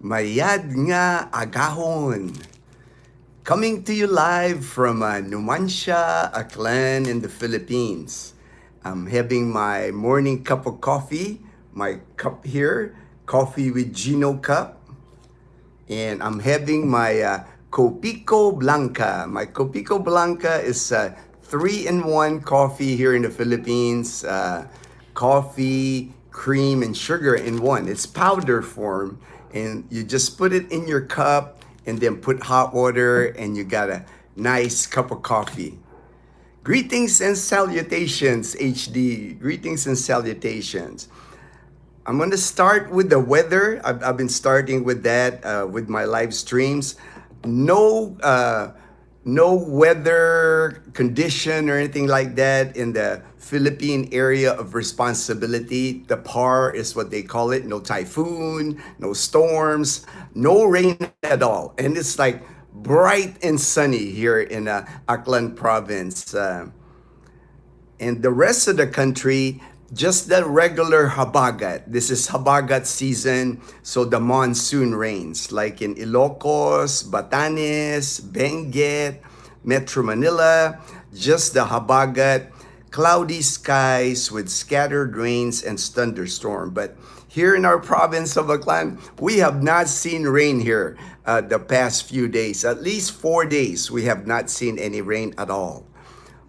Mayad nga agahon. Coming to you live from Numancia, Aklan in the Philippines. I'm having my morning cup of coffee, my cup here, coffee with Gino cup. And I'm having my Copico Blanca. My Copico Blanca is 3-in-1 coffee here in the Philippines. Coffee, cream, and sugar in one. It's powder form, and you just put it in your cup and then put hot water, and you got a nice cup of coffee. Greetings and salutations, HD. Greetings and salutations. I'm going to start with the weather. I've been starting with that with my live streams. No, no weather condition or anything like that in the Philippine area of responsibility. The PAR is what they call it. No typhoon, no storms, no rain at all. And it's like bright and sunny here in Aklan province. And the rest of the country, just the regular habagat. This is habagat season, so the monsoon rains, like in Ilocos, Batanes, Benguet, Metro Manila, just the habagat, cloudy skies with scattered rains and thunderstorm. But here in our province of Aklan, we have not seen rain here the past few days. At least 4 days, we have not seen any rain at all.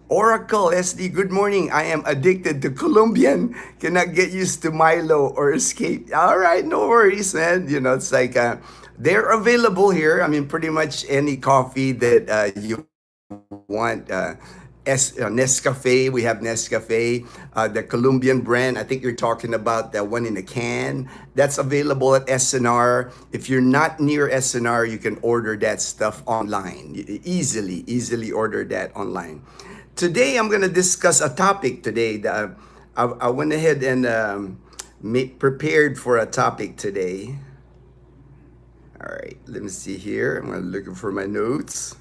Oracle SD, good morning. I am addicted to Colombian. Cannot get used to Milo or Escape. All right, no worries, man. You know, it's like they're available here. I mean, pretty much any coffee that you want. Nescafe, we have Nescafe. The Colombian brand, I think you're talking about that one in a can. That's available at SNR. If you're not near SNR, you can order that stuff online. Easily order that online. Today, I'm going to discuss a topic today. That I went ahead and prepared for a topic today. All right, let me see here. I'm looking for my notes.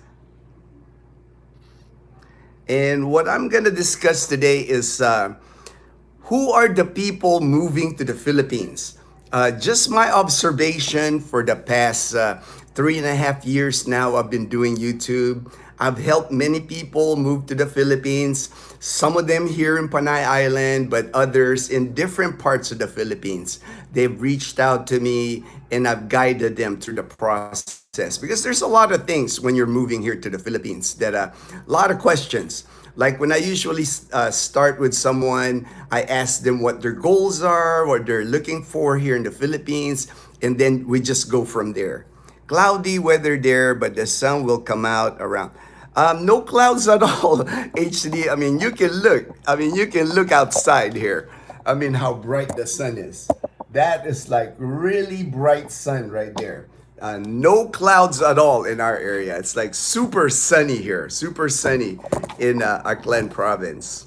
And what I'm going to discuss today is who are the people moving to the Philippines? Just my observation for the past 3.5 years now, I've been doing YouTube. I've helped many people move to the Philippines, some of them here in Panay Island, but others in different parts of the Philippines. They've reached out to me and I've guided them through the process because there's a lot of things when you're moving here to the Philippines that a lot of questions. Like when I usually start with someone, I ask them what their goals are, what they're looking for here in the Philippines, and then we just go from there. Cloudy weather there, but the sun will come out around. No clouds at all, HD. I mean, you can look. I mean, you can look outside here. I mean, how bright the sun is. That is like really bright sun right there. No clouds at all in our area. It's like super sunny here, super sunny in Aklan province.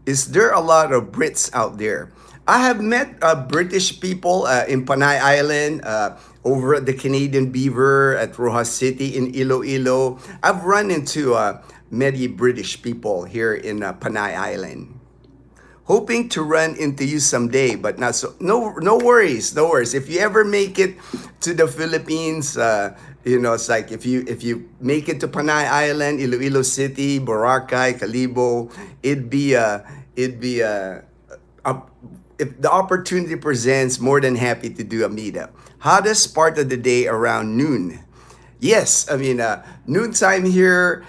Is there a lot of Brits out there? I have met British people in Panay Island, over at the Canadian Beaver, at Rojas City in Iloilo. I've run into many British people here in Panay Island. Hoping to run into you someday, but not so. No worries, no worries. If you ever make it to the Philippines, you know, it's like if you make it to Panay Island, Iloilo City, Boracay, Calibo, it'd be if the opportunity presents, more than happy to do a meetup. Hottest part of the day around noon. Yes, I mean, noontime here,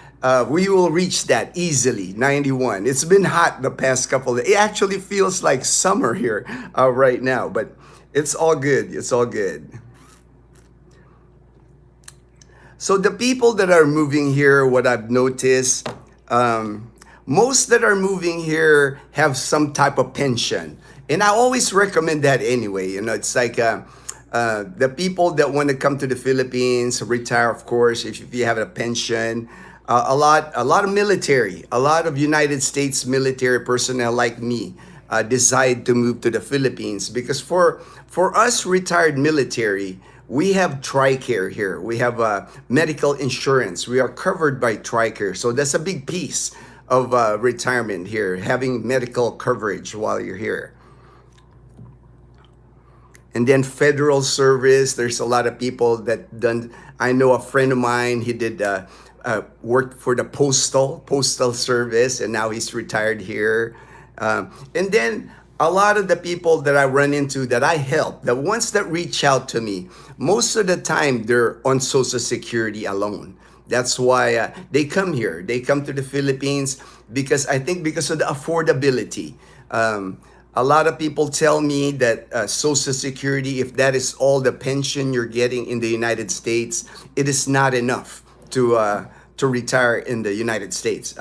we will reach that easily, 91. It's been hot the past couple of days. It actually feels like summer here right now, but it's all good. It's all good. So the people that are moving here, what I've noticed, most that are moving here have some type of pension. And I always recommend that anyway. You know, it's like the people that want to come to the Philippines, retire, of course, if you have a pension, a lot of military, a lot of United States military personnel like me decide to move to the Philippines because for us retired military, we have TRICARE here. We have medical insurance. We are covered by TRICARE. So that's a big piece of retirement here, having medical coverage while you're here. And then federal service, there's a lot of people that done. I know a friend of mine, he did worked for the postal service, and now he's retired here. And then a lot of the people that I run into that I help, the ones that reach out to me, most of the time they're on Social Security alone. That's why they come here. They come to the Philippines because I think because of the affordability. A lot of people tell me that Social Security, if that is all the pension you're getting in the United States, it is not enough to retire in the United States.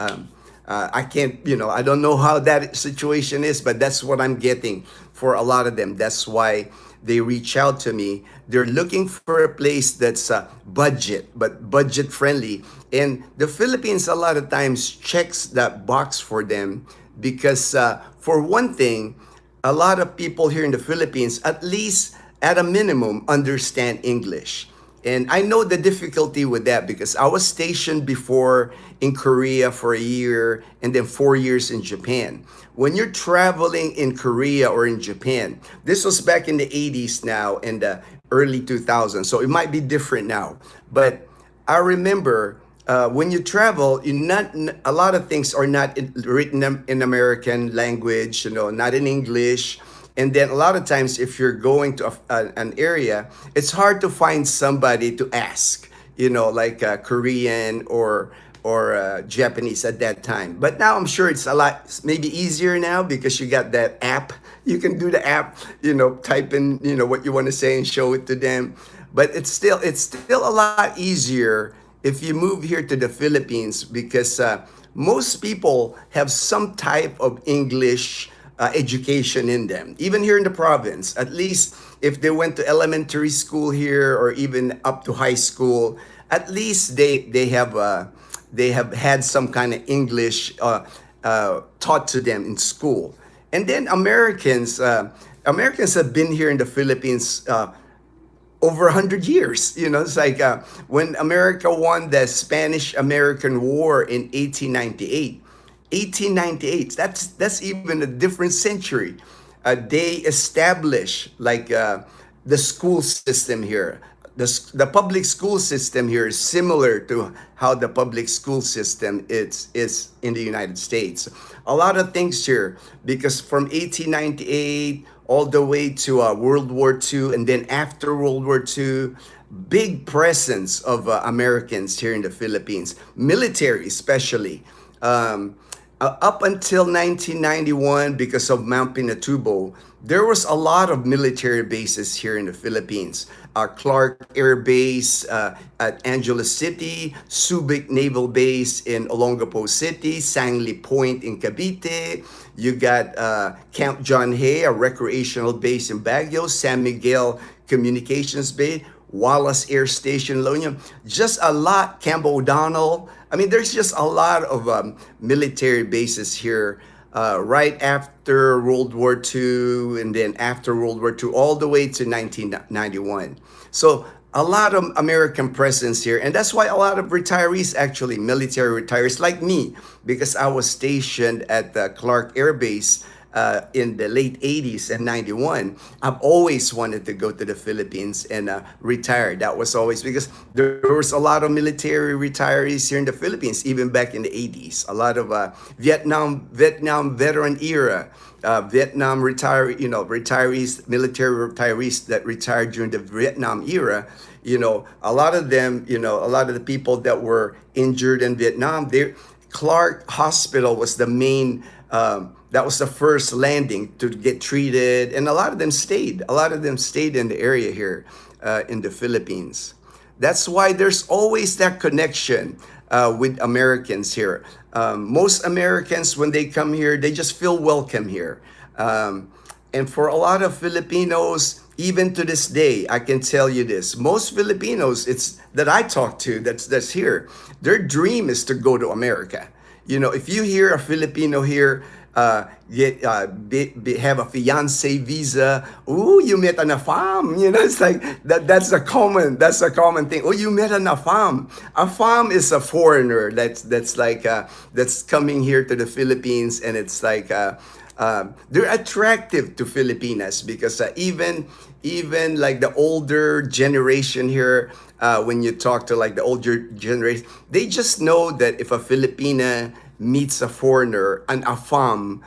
I can't, I don't know how that situation is, but that's what I'm getting for a lot of them. That's why they reach out to me. They're looking for a place that's but budget friendly. And the Philippines a lot of times checks that box for them because for one thing, a lot of people here in the Philippines, at least at a minimum, understand English. And I know the difficulty with that because I was stationed before in Korea for a year and then 4 years in Japan. When you're traveling in Korea or in Japan, this was back in the 80s now and the early 2000s, so it might be different now. But I remember when you travel, a lot of things are not written in American language, not in English. And then a lot of times, if you're going to an area, it's hard to find somebody to ask, like Korean or Japanese at that time. But now I'm sure it's a lot maybe easier now because you got that app. You can do the app, type in, what you want to say and show it to them. But it's still a lot easier if you move here to the Philippines because most people have some type of English education in them, even here in the province. At least if they went to elementary school here or even up to high school, at least they have had some kind of English taught to them in school. And then Americans have been here in the Philippines over 100 years. It's like when America won the Spanish-American War in 1898. 1898. That's even a different century. They established like the school system here. The public school system here is similar to how the public school system is in the United States. A lot of things here because from 1898 all the way to World War II and then after World War II, big presence of Americans here in the Philippines, military especially. Up until 1991, because of Mount Pinatubo, there was a lot of military bases here in the Philippines. Clark Air Base at Angeles City, Subic Naval Base in Olongapo City, Sangley Point in Cavite. You got Camp John Hay, a recreational base in Baguio, San Miguel Communications Base, Wallace Air Station, La Union. Just a lot, Camp O'Donnell. I mean, there's just a lot of military bases here right after World War II and then after World War II all the way to 1991. So a lot of American presence here. And that's why a lot of retirees, actually military retirees like me, because I was stationed at the Clark Air Base in the late 80s and 91, I've always wanted to go to the Philippines and retire. That was always because there was a lot of military retirees here in the Philippines, even back in the 80s. A lot of Vietnam veteran era, Vietnam retirees, military retirees that retired during the Vietnam era. A lot of them, a lot of the people that were injured in Vietnam, Clark Hospital was the main. That was the first landing to get treated, and a lot of them stayed. A lot of them stayed in the area here in the Philippines. That's why there's always that connection with Americans here. Most Americans, when they come here, they just feel welcome here. And for a lot of Filipinos, even to this day, I can tell you this: most Filipinos, that I talk to, that's here, their dream is to go to America. If you hear a Filipino here have a fiance visa, oh, you met an AFAM. It's like that's a common thing. Oh, you met an AFAM. AFAM is a foreigner that's coming here to the Philippines, and it's like they're attractive to Filipinas because even like the older generation here, when you talk to like the older generation, they just know that if a Filipina meets a foreigner, an AFAM,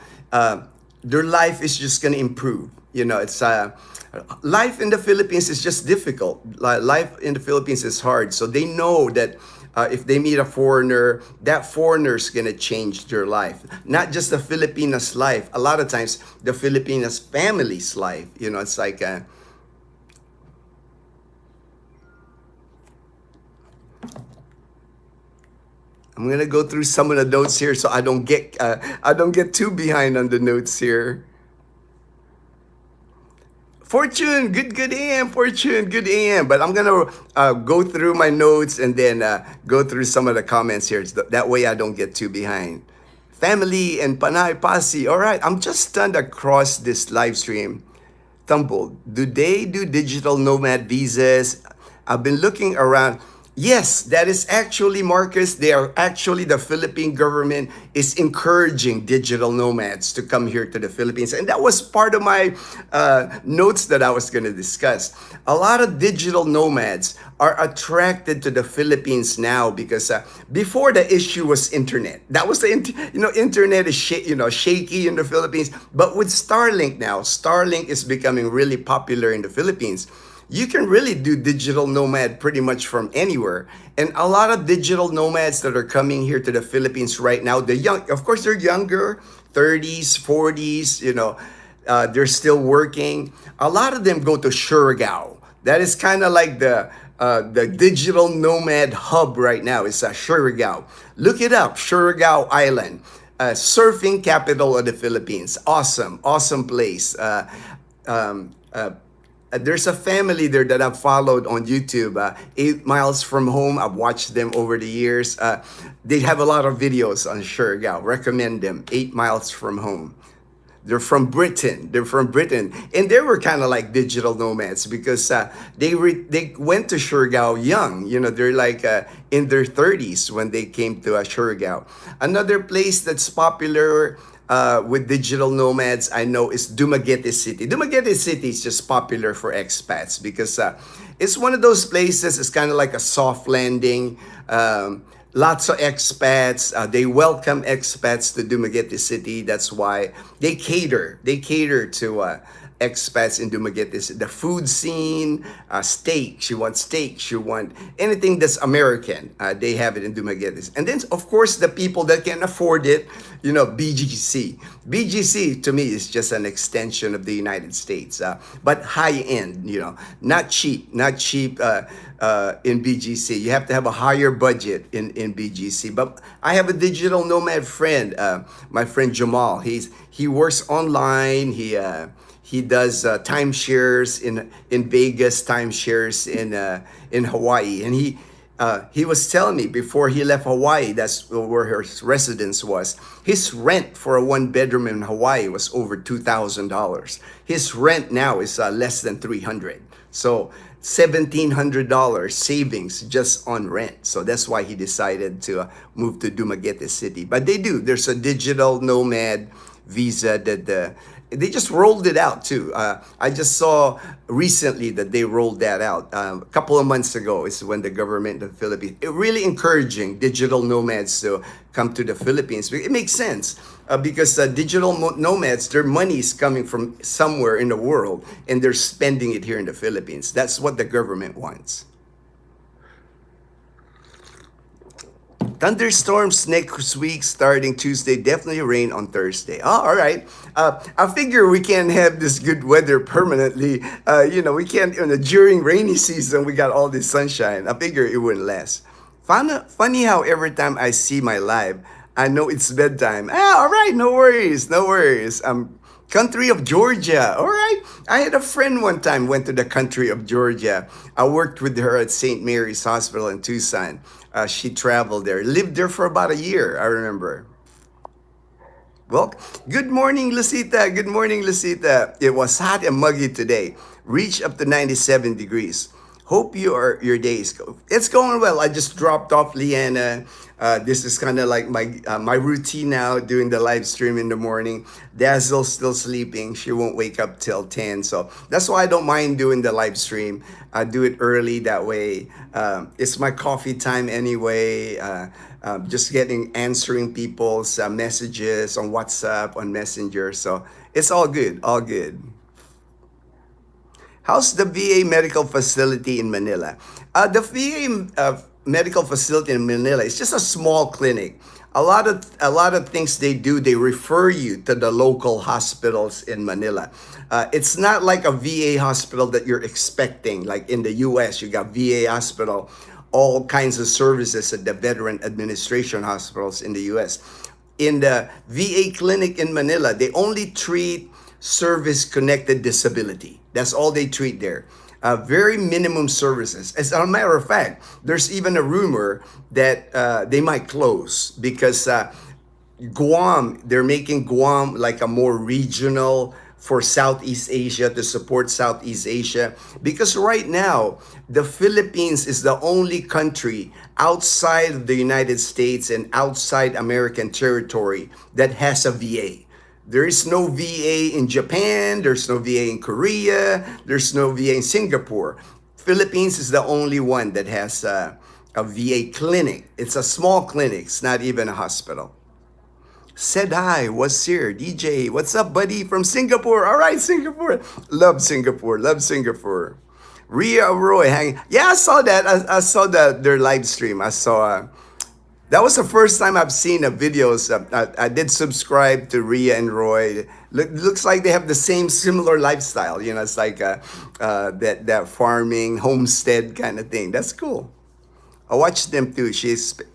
their life is just going to improve. You know, it's life in the Philippines is just difficult. Life in the Philippines is hard. So they know that if they meet a foreigner, that foreigner is going to change their life. Not just the Filipina's life. A lot of times, the Filipina's family's life. You know, it's like I'm gonna go through some of the notes here so I don't get too behind on the notes here. Fortune, good AM, Fortune, good AM. But I'm gonna go through my notes and then go through some of the comments here. That way I don't get too behind. Family and Panay Pasi. All right, I'm just stunned across this live stream. Tumbled. Do they do digital nomad visas? I've been looking around. Yes, that is actually, Marcus. They are actually, the Philippine government is encouraging digital nomads to come here to the Philippines. And that was part of my notes that I was going to discuss. A lot of digital nomads are attracted to the Philippines now because before the issue was internet. That was the, internet is shaky in the Philippines. But with Starlink now, Starlink is becoming really popular in the Philippines. You can really do digital nomad pretty much from anywhere. And a lot of digital nomads that are coming here to the Philippines right now, they're young, of course, they're younger, 30s, 40s, they're still working. A lot of them go to Surigao. That is kind of like the digital nomad hub right now. It's Surigao. Look it up, Surigao Island. Surfing capital of the Philippines. Awesome place. There's a family there that I've followed on YouTube, 8 Miles from Home. I've watched them over the years. They have a lot of videos on Surigao. Recommend them, 8 Miles from Home. They're from Britain. And they were kind of like digital nomads because they went to Surigao young. They're like in their 30s when they came to Surigao. Another place that's popular with digital nomads, I know, is Dumaguete City. Dumaguete City is just popular for expats because it's one of those places. It's kind of like a soft landing. Lots of expats. They welcome expats to Dumaguete City. That's why they cater to expats in Dumaguete. The food scene, steak. You want steak. You want anything that's American. They have it in Dumaguete. And then, of course, the people that can afford it, BGC. BGC, to me, is just an extension of the United States, but high-end, not cheap in BGC. You have to have a higher budget in BGC. But I have a digital nomad friend, my friend Jamal. He works online. He does timeshares in Vegas, timeshares in Hawaii, and he was telling me before he left Hawaii, that's where his residence was. His rent for a 1-bedroom in Hawaii was over $2,000. His rent now is less than $300. So $1,700 savings just on rent. So that's why he decided to move to Dumaguete City. But there's a digital nomad visa that they just rolled it out too. I just saw recently that they rolled that out a couple of months ago. Is when the government of the Philippines really encouraging digital nomads to come to the Philippines. It makes sense because digital nomads, their money is coming from somewhere in the world and they're spending it here in the Philippines. That's what the government wants. Thunderstorms next week starting Tuesday. Definitely rain on Thursday. Oh, all right. I figure we can't have this good weather permanently. We can't, during rainy season, we got all this sunshine. I figure it wouldn't last. Funny how every time I see my live, I know it's bedtime. All right. No worries. Country of Georgia. All right. I had a friend one time went to the country of Georgia. I worked with her at St. Mary's Hospital in Tucson. She traveled there, lived there for about a year, I remember. Well, good morning, Lucita. It was hot and muggy today. Reached up to 97 degrees. Hope your day is it's going well. I just dropped off Leanna. This is kind of like my routine now, doing the live stream in the morning. Dazzle's still sleeping. She won't wake up till 10. So that's why I don't mind doing the live stream. I do it early that way. It's my coffee time anyway. Just answering people's messages on WhatsApp, on Messenger. So it's all good, all good. How's the VA medical facility in Manila? The VA medical facility in Manila is just a small clinic. A lot of things they do, they refer you to the local hospitals in Manila. It's not like a VA hospital that you're expecting. Like in the US, you got VA hospital, all kinds of services at the Veteran Administration hospitals in the US. In the VA clinic in Manila, they only treat service-connected disability. That's all they treat there. Very minimum services. As a matter of fact, there's even a rumor that they might close because Guam, they're making Guam like a more regional for Southeast Asia, to support Southeast Asia. Because right now, the Philippines is the only country outside of the United States and outside American territory that has a VA. There is no VA in Japan, there's no VA in Korea, there's no VA in Singapore. Philippines is the only one that has a VA clinic. It's a small clinic, it's not even a hospital. Said hi, what's here? DJ, what's up, buddy, from Singapore? All right, Singapore. Love Singapore, love Singapore. Ria Roy hanging. Yeah, I saw that. I saw their live stream. I saw. That was the first time I've seen the videos. I did subscribe to Ria and Roy. Looks like they have the same similar lifestyle. You know, it's like that farming, homestead kind of thing. That's cool. I watched them too.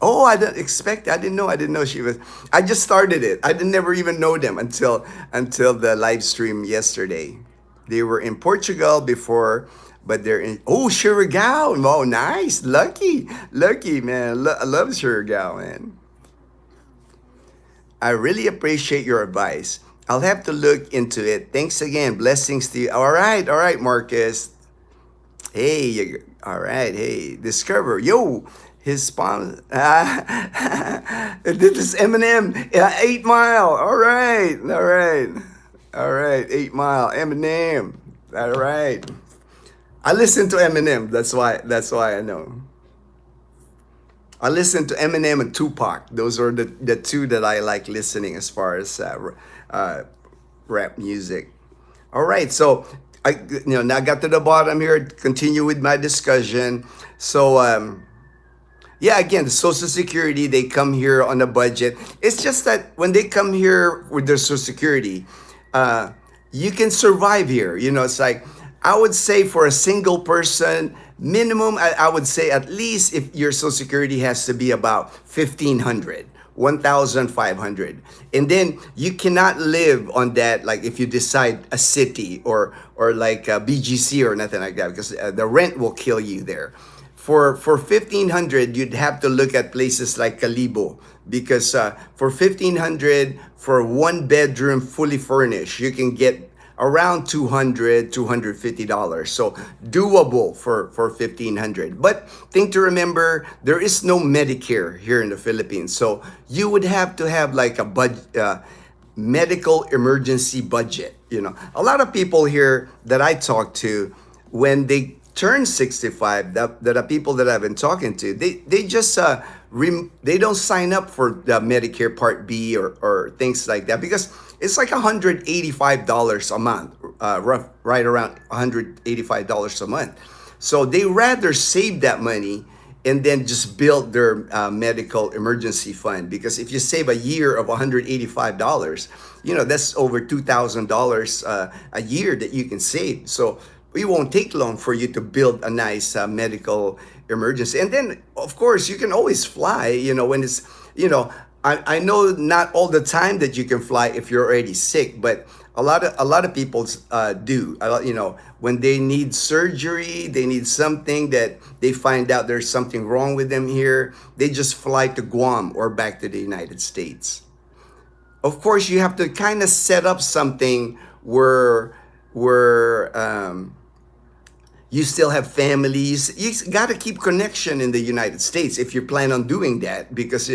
I didn't know she was. I just started it. I didn't never even know them until the live stream yesterday. They were in Portugal before, but they're in. Oh, Surigao. Oh, nice. Lucky, man. I love Surigao, man. I really appreciate your advice. I'll have to look into it. Thanks again. Blessings to you. All right, Marcus. Hey, all right. Hey, Discover. Yo, his sponsor. This is Eminem. 8 Mile. All right. 8 Mile. Eminem. All right. I listen to Eminem. That's why I know. I listen to Eminem and Tupac. Those are the two that I like listening as far as rap music. All right, so now I got to the bottom here. Continue with my discussion. So yeah, again, the Social Security, they come here on a budget. It's just that when they come here with their Social Security, you can survive here. You know, it's like, I would say for a single person, minimum, I would say at least if your Social Security has to be about 1,500, 1,500. And then you cannot live on that, like if you decide a city or like a BGC or nothing like that, because the rent will kill you there. For 1,500, you'd have to look at places like Calibo, because for 1,500, for one bedroom fully furnished, you can get around $200, $250. So doable for 1,500. But thing to remember, there is no Medicare here in the Philippines. So you would have to have like a medical emergency budget. You know, a lot of people here that I talk to, when they turn 65, the people that I've been talking to, they just they don't sign up for the Medicare Part B or things like that, because it's like $185 a month, right around $185 a month. So they rather save that money and then just build their medical emergency fund. Because if you save a year of $185, you know, that's over $2,000 a year that you can save. So it won't take long for you to build a nice medical emergency. And then, of course, you can always fly, you know, when it's, you know, I know not all the time that you can fly if you're already sick, but a lot of people do. You know, when they need surgery, they need something that they find out there's something wrong with them here, they just fly to Guam or back to the United States. Of course, you have to kind of set up something where you still have families. You got to keep connection in the United States if you plan on doing that, because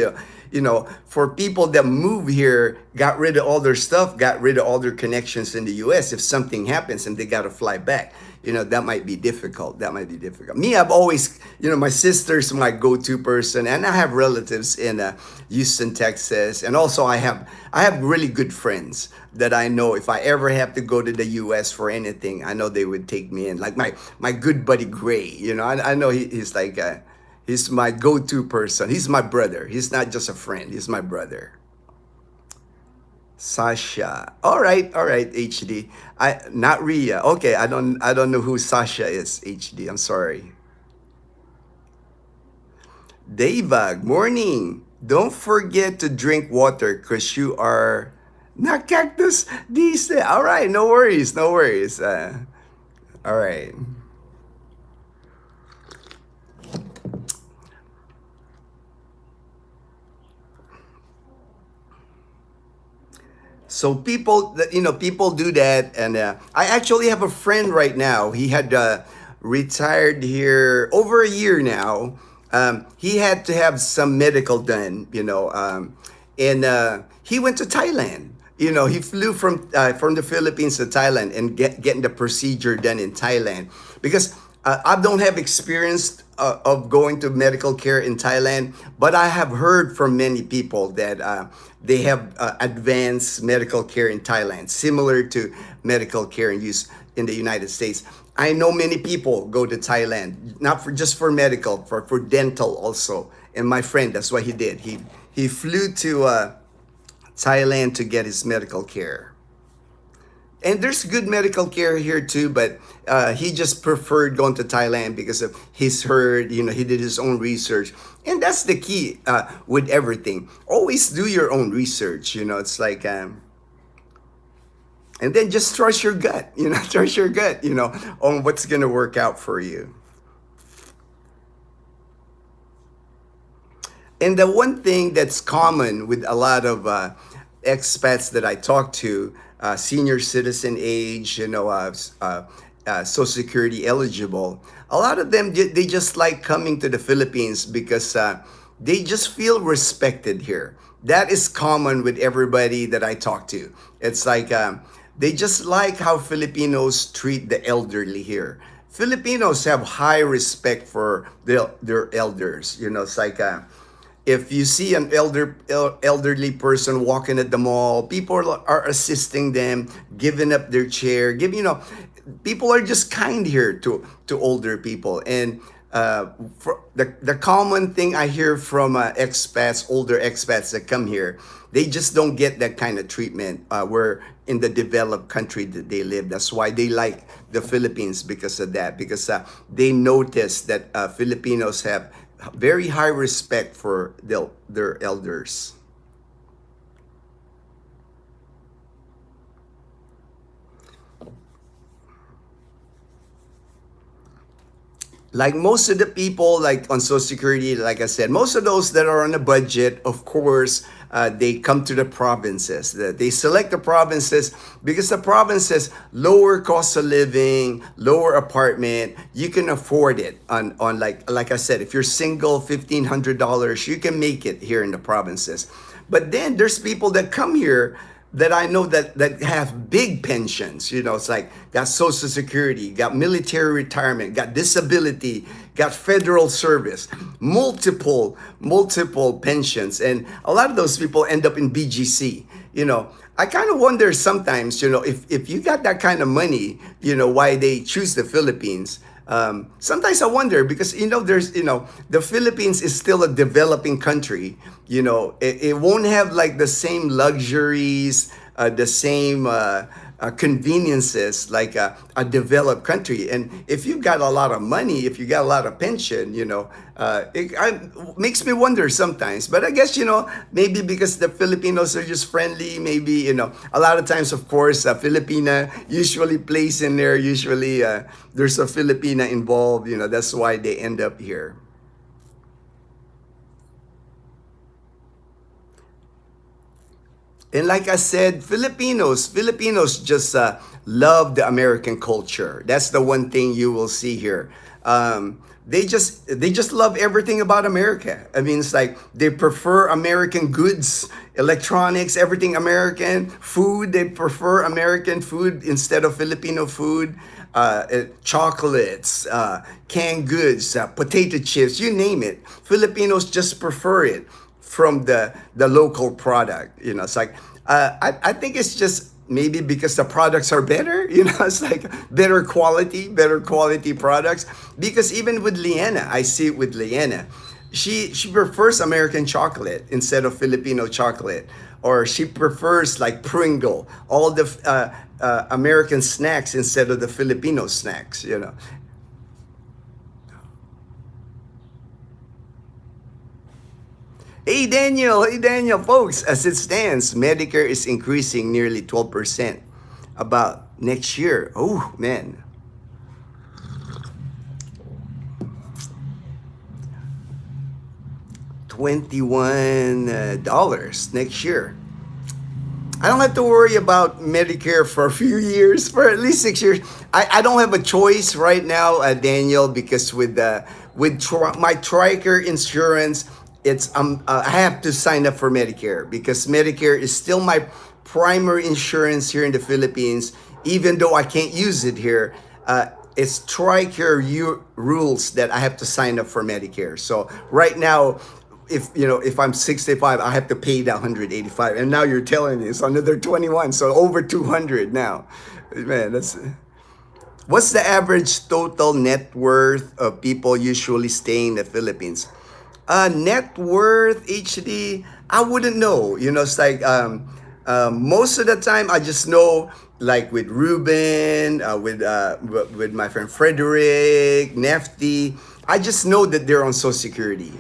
for people that move here, got rid of all their stuff, got rid of all their connections in the US, if something happens and they got to fly back, that might be difficult. That might be difficult. Me, I've always, my sister's my go-to person, and I have relatives in Houston, Texas, and also I have really good friends that I know if I ever have to go to the US for anything, I know they would take me in. Like my good buddy Gray, I know he's like he's my go-to person. He's my brother. He's not just a friend. He's my brother. Sasha. All right, HD. Not Ria. Okay, I don't know who Sasha is, HD. I'm sorry. Deva, morning. Don't forget to drink water because you are not cactus these days. All right, no worries, no worries. All right. So people do that, and I actually have a friend right now. He had retired here over a year now. He had to have some medical done, and he went to Thailand. He flew from the Philippines to Thailand and getting the procedure done in Thailand, because I don't have experience of going to medical care in Thailand, but I have heard from many people that they have advanced medical care in Thailand, similar to medical care in use in the United States. I know many people go to Thailand, not just for medical, for dental also. And my friend, that's what he did. He flew to Thailand to get his medical care. And there's good medical care here too, but he just preferred going to Thailand because of he's heard, he did his own research. And that's the key with everything. Always do your own research, it's like, and then just trust your gut, trust your gut, on what's going to work out for you. And the one thing that's common with a lot of expats that I talk to, senior citizen age, Social Security eligible, a lot of them, they just like coming to the Philippines because they just feel respected here. That is common with everybody that I talk to. It's like they just like how Filipinos treat the elderly here. Filipinos have high respect for their elders. It's like if you see an elderly person walking at the mall, people are assisting them, giving up their chair, people are just kind here to older people. And for the common thing I hear from expats, older expats that come here, they just don't get that kind of treatment where in the developed country that they live. That's why they like the Philippines, because of that, because they notice that Filipinos have very high respect for their elders. Like most of the people, like on Social Security, like I said, most of those that are on a budget, of course, they come to the provinces. They select the provinces because the provinces lower cost of living, lower apartment. You can afford it on like I said, if you're single, $1,500, you can make it here in the provinces. But then there's people that come here that I know that have big pensions. It's like got Social Security, got military retirement, got disability, got federal service, multiple pensions. And a lot of those people end up in BGC. I kind of wonder sometimes, if you got that kind of money, why they choose the Philippines. Sometimes I wonder because, there's, the Philippines is still a developing country. It won't have like the same luxuries, the same conveniences like a developed country. And if you've got a lot of money, if you got a lot of pension, it makes me wonder sometimes. But I guess, maybe because the Filipinos are just friendly, maybe, a lot of times, of course, Filipina usually plays in there. Usually there's a Filipina involved, that's why they end up here. And like I said, Filipinos just love the American culture. That's the one thing you will see here. They just love everything about America. I mean, it's like they prefer American goods, electronics, everything American. Food, they prefer American food instead of Filipino food. Chocolates, canned goods, potato chips, you name it. Filipinos just prefer it from the local product. It's like I think it's just maybe because the products are better. It's like better quality products. Because even with Liana, I see it with Liana. She prefers American chocolate instead of Filipino chocolate, or she prefers like Pringle, all the American snacks instead of the Filipino snacks. Hey Daniel, folks, as it stands, Medicare is increasing nearly 12% about next year. Oh man. $21 next year. I don't have to worry about Medicare for a few years, for at least 6 years. I don't have a choice right now, Daniel, because with my Tricare insurance, it's I have to sign up for Medicare because Medicare is still my primary insurance here in the Philippines, even though I can't use it here. It's Tricare rules that I have to sign up for Medicare. So right now, if I'm 65, I have to pay that 185, and now you're telling me it's another 21, so over 200 now. Man, what's the average total net worth of people usually staying in the Philippines? Net worth, HD, I wouldn't know. It's like most of the time I just know, like with Ruben, with my friend Frederick, Nefty, I just know that they're on Social Security.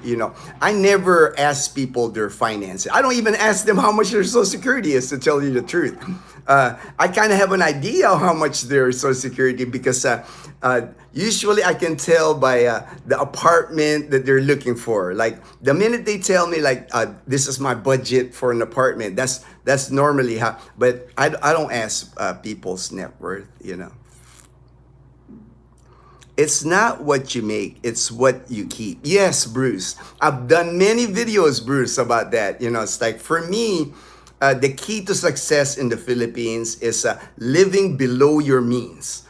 I never ask people their finances. I don't even ask them how much their Social Security is, to tell you the truth. I kind of have an idea how much their Social Security, because usually I can tell by the apartment that they're looking for. Like the minute they tell me like this is my budget for an apartment, that's normally how. But I don't ask people's net worth. It's not what you make, it's what you keep. Yes, Bruce. I've done many videos, Bruce, about that. It's like for me, the key to success in the Philippines is living below your means.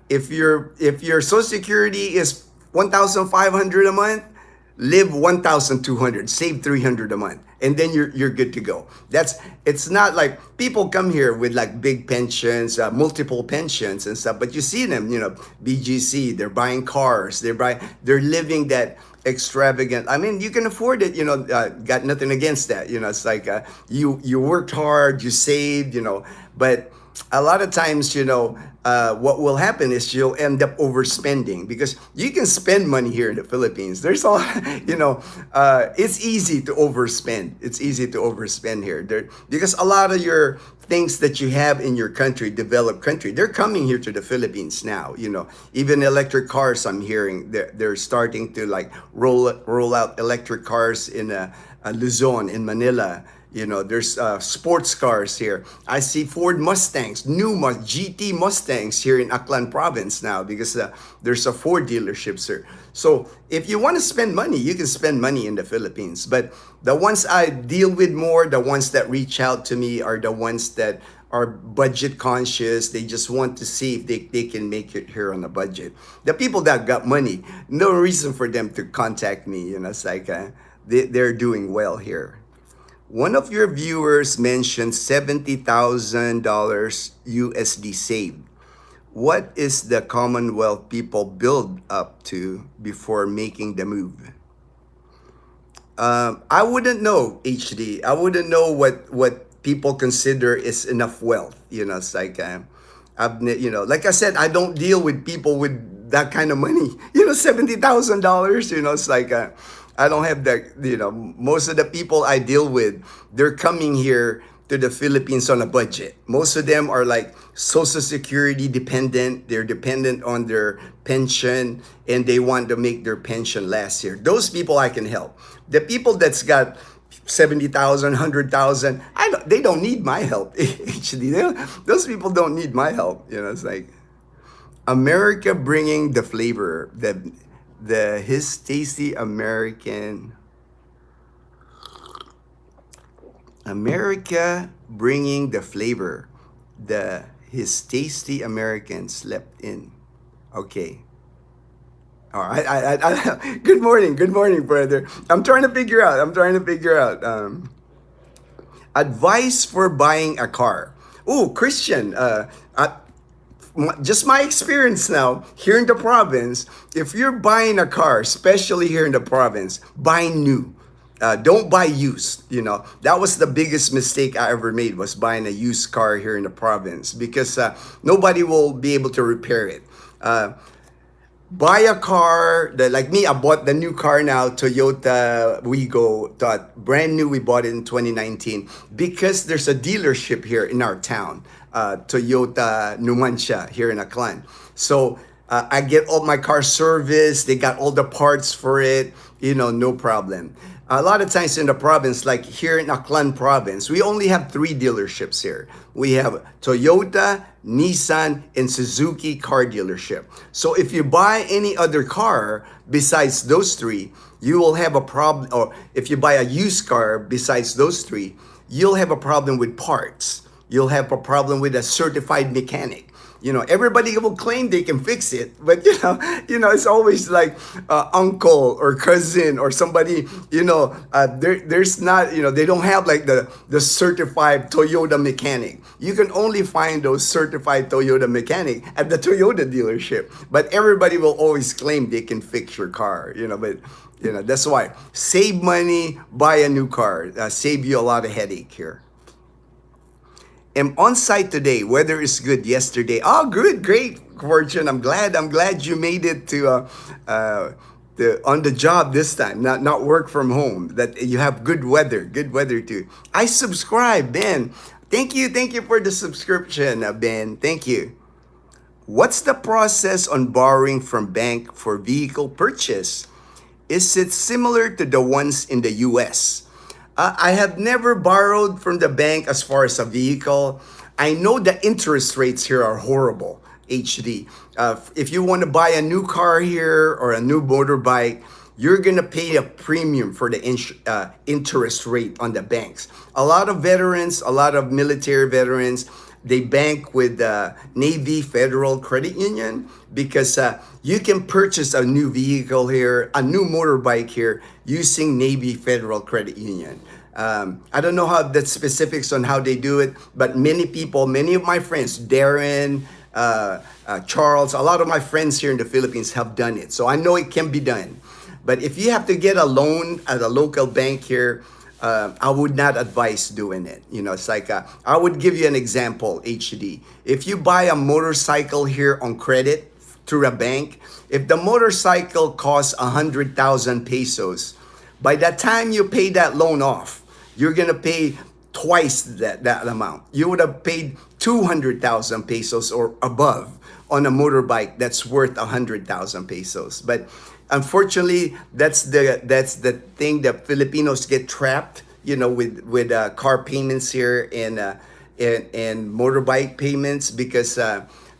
If your Social Security is 1,500 a month, live 1,200, save 300 a month, and then you're good to go. It's not like people come here with like big pensions, multiple pensions and stuff, but you see them, BGC, they're buying cars, they're living that extravagant. I mean, you can afford it, got nothing against that. It's like you worked hard, you saved, but a lot of times, what will happen is you'll end up overspending, because you can spend money here in the Philippines. There's a lot, it's easy to overspend. It's easy to overspend here. Because a lot of your things that you have in your country, developed country, they're coming here to the Philippines now. Even electric cars, I'm hearing they're starting to like roll out electric cars in Luzon, in Manila. There's sports cars here. I see Ford Mustangs, new GT Mustangs here in Aklan province now, because there's a Ford dealerships here. So if you want to spend money, you can spend money in the Philippines. But the ones I deal with more, the ones that reach out to me, are the ones that are budget conscious. They just want to see if they can make it here on a budget. The people that got money, no reason for them to contact me. It's like they're doing well here. One of your viewers mentioned $70,000 USD saved. What is the Commonwealth people build up to before making the move? I wouldn't know, HD. I wouldn't know what people consider is enough wealth. It's like, like I said, I don't deal with people with that kind of money. $70,000. It's like, I don't have that. Most of the people I deal with, they're coming here to the Philippines on a budget. Most of them are like Social Security dependent. They're dependent on their pension, and they want to make their pension last year. Those people I can help. The people that's got 70,000, 100,000, don't need my help. Actually, those people don't need my help. It's like America bringing the flavor, the his tasty America bringing the flavor, the his tasty American slept in. Okay. All right. Good morning, brother. I'm trying to figure out. Advice for buying a car. Oh, Christian. Just my experience now here in the province. If you're buying a car, especially here in the province, buy new. Don't buy used. That was the biggest mistake I ever made, was buying a used car here in the province, because nobody will be able to repair it. Buy a car that, like me, I bought the new car now, Toyota Wigo, brand new. We bought it in 2019 because there's a dealership here in our town, Toyota Numancia here in Aklan. So I get all my car serviced. They got all the parts for it, no problem. A lot of times in the province, like here in Aklan province, we only have 3 dealerships here. We have Toyota, Nissan, and Suzuki car dealership. So if you buy any other car besides those 3, you will have a problem. Or if you buy a used car besides those 3, you'll have a problem with parts. You'll have a problem with a certified mechanic. Everybody will claim they can fix it, but it's always like uncle or cousin or somebody. There's not. They don't have like the certified Toyota mechanic. You can only find those certified Toyota mechanic at the Toyota dealership. But everybody will always claim they can fix your car. But that's why save money, buy a new car. Save you a lot of headache here. Am on site today. Weather is good yesterday. Oh, good, great, Fortune. I'm glad you made it to on the job this time. Not work from home. That you have good weather too. I subscribe, Ben. Thank you for the subscription, Ben. Thank you. What's the process on borrowing from bank for vehicle purchase? Is it similar to the ones in the US? I have never borrowed from the bank as far as a vehicle. I know the interest rates here are horrible, HD. If you want to buy a new car here or a new motorbike, you're going to pay a premium for the interest rate on the banks. A lot of veterans, a lot of military veterans, they bank with Navy Federal Credit Union, because you can purchase a new vehicle here, a new motorbike here, using Navy Federal Credit Union. I don't know how the specifics on how they do it, but many of my friends, Darren, Charles, a lot of my friends here in the Philippines have done it. So I know it can be done. But if you have to get a loan at a local bank here, I would not advise doing it. It's like, I would give you an example, HD. If you buy a motorcycle here on credit through a bank, if the motorcycle costs 100,000 pesos, by the time you pay that loan off, you're going to pay twice that amount. You would have paid 200,000 pesos or above on a motorbike that's worth 100,000 pesos. But unfortunately, that's the thing that Filipinos get trapped, with car payments here and motorbike payments, because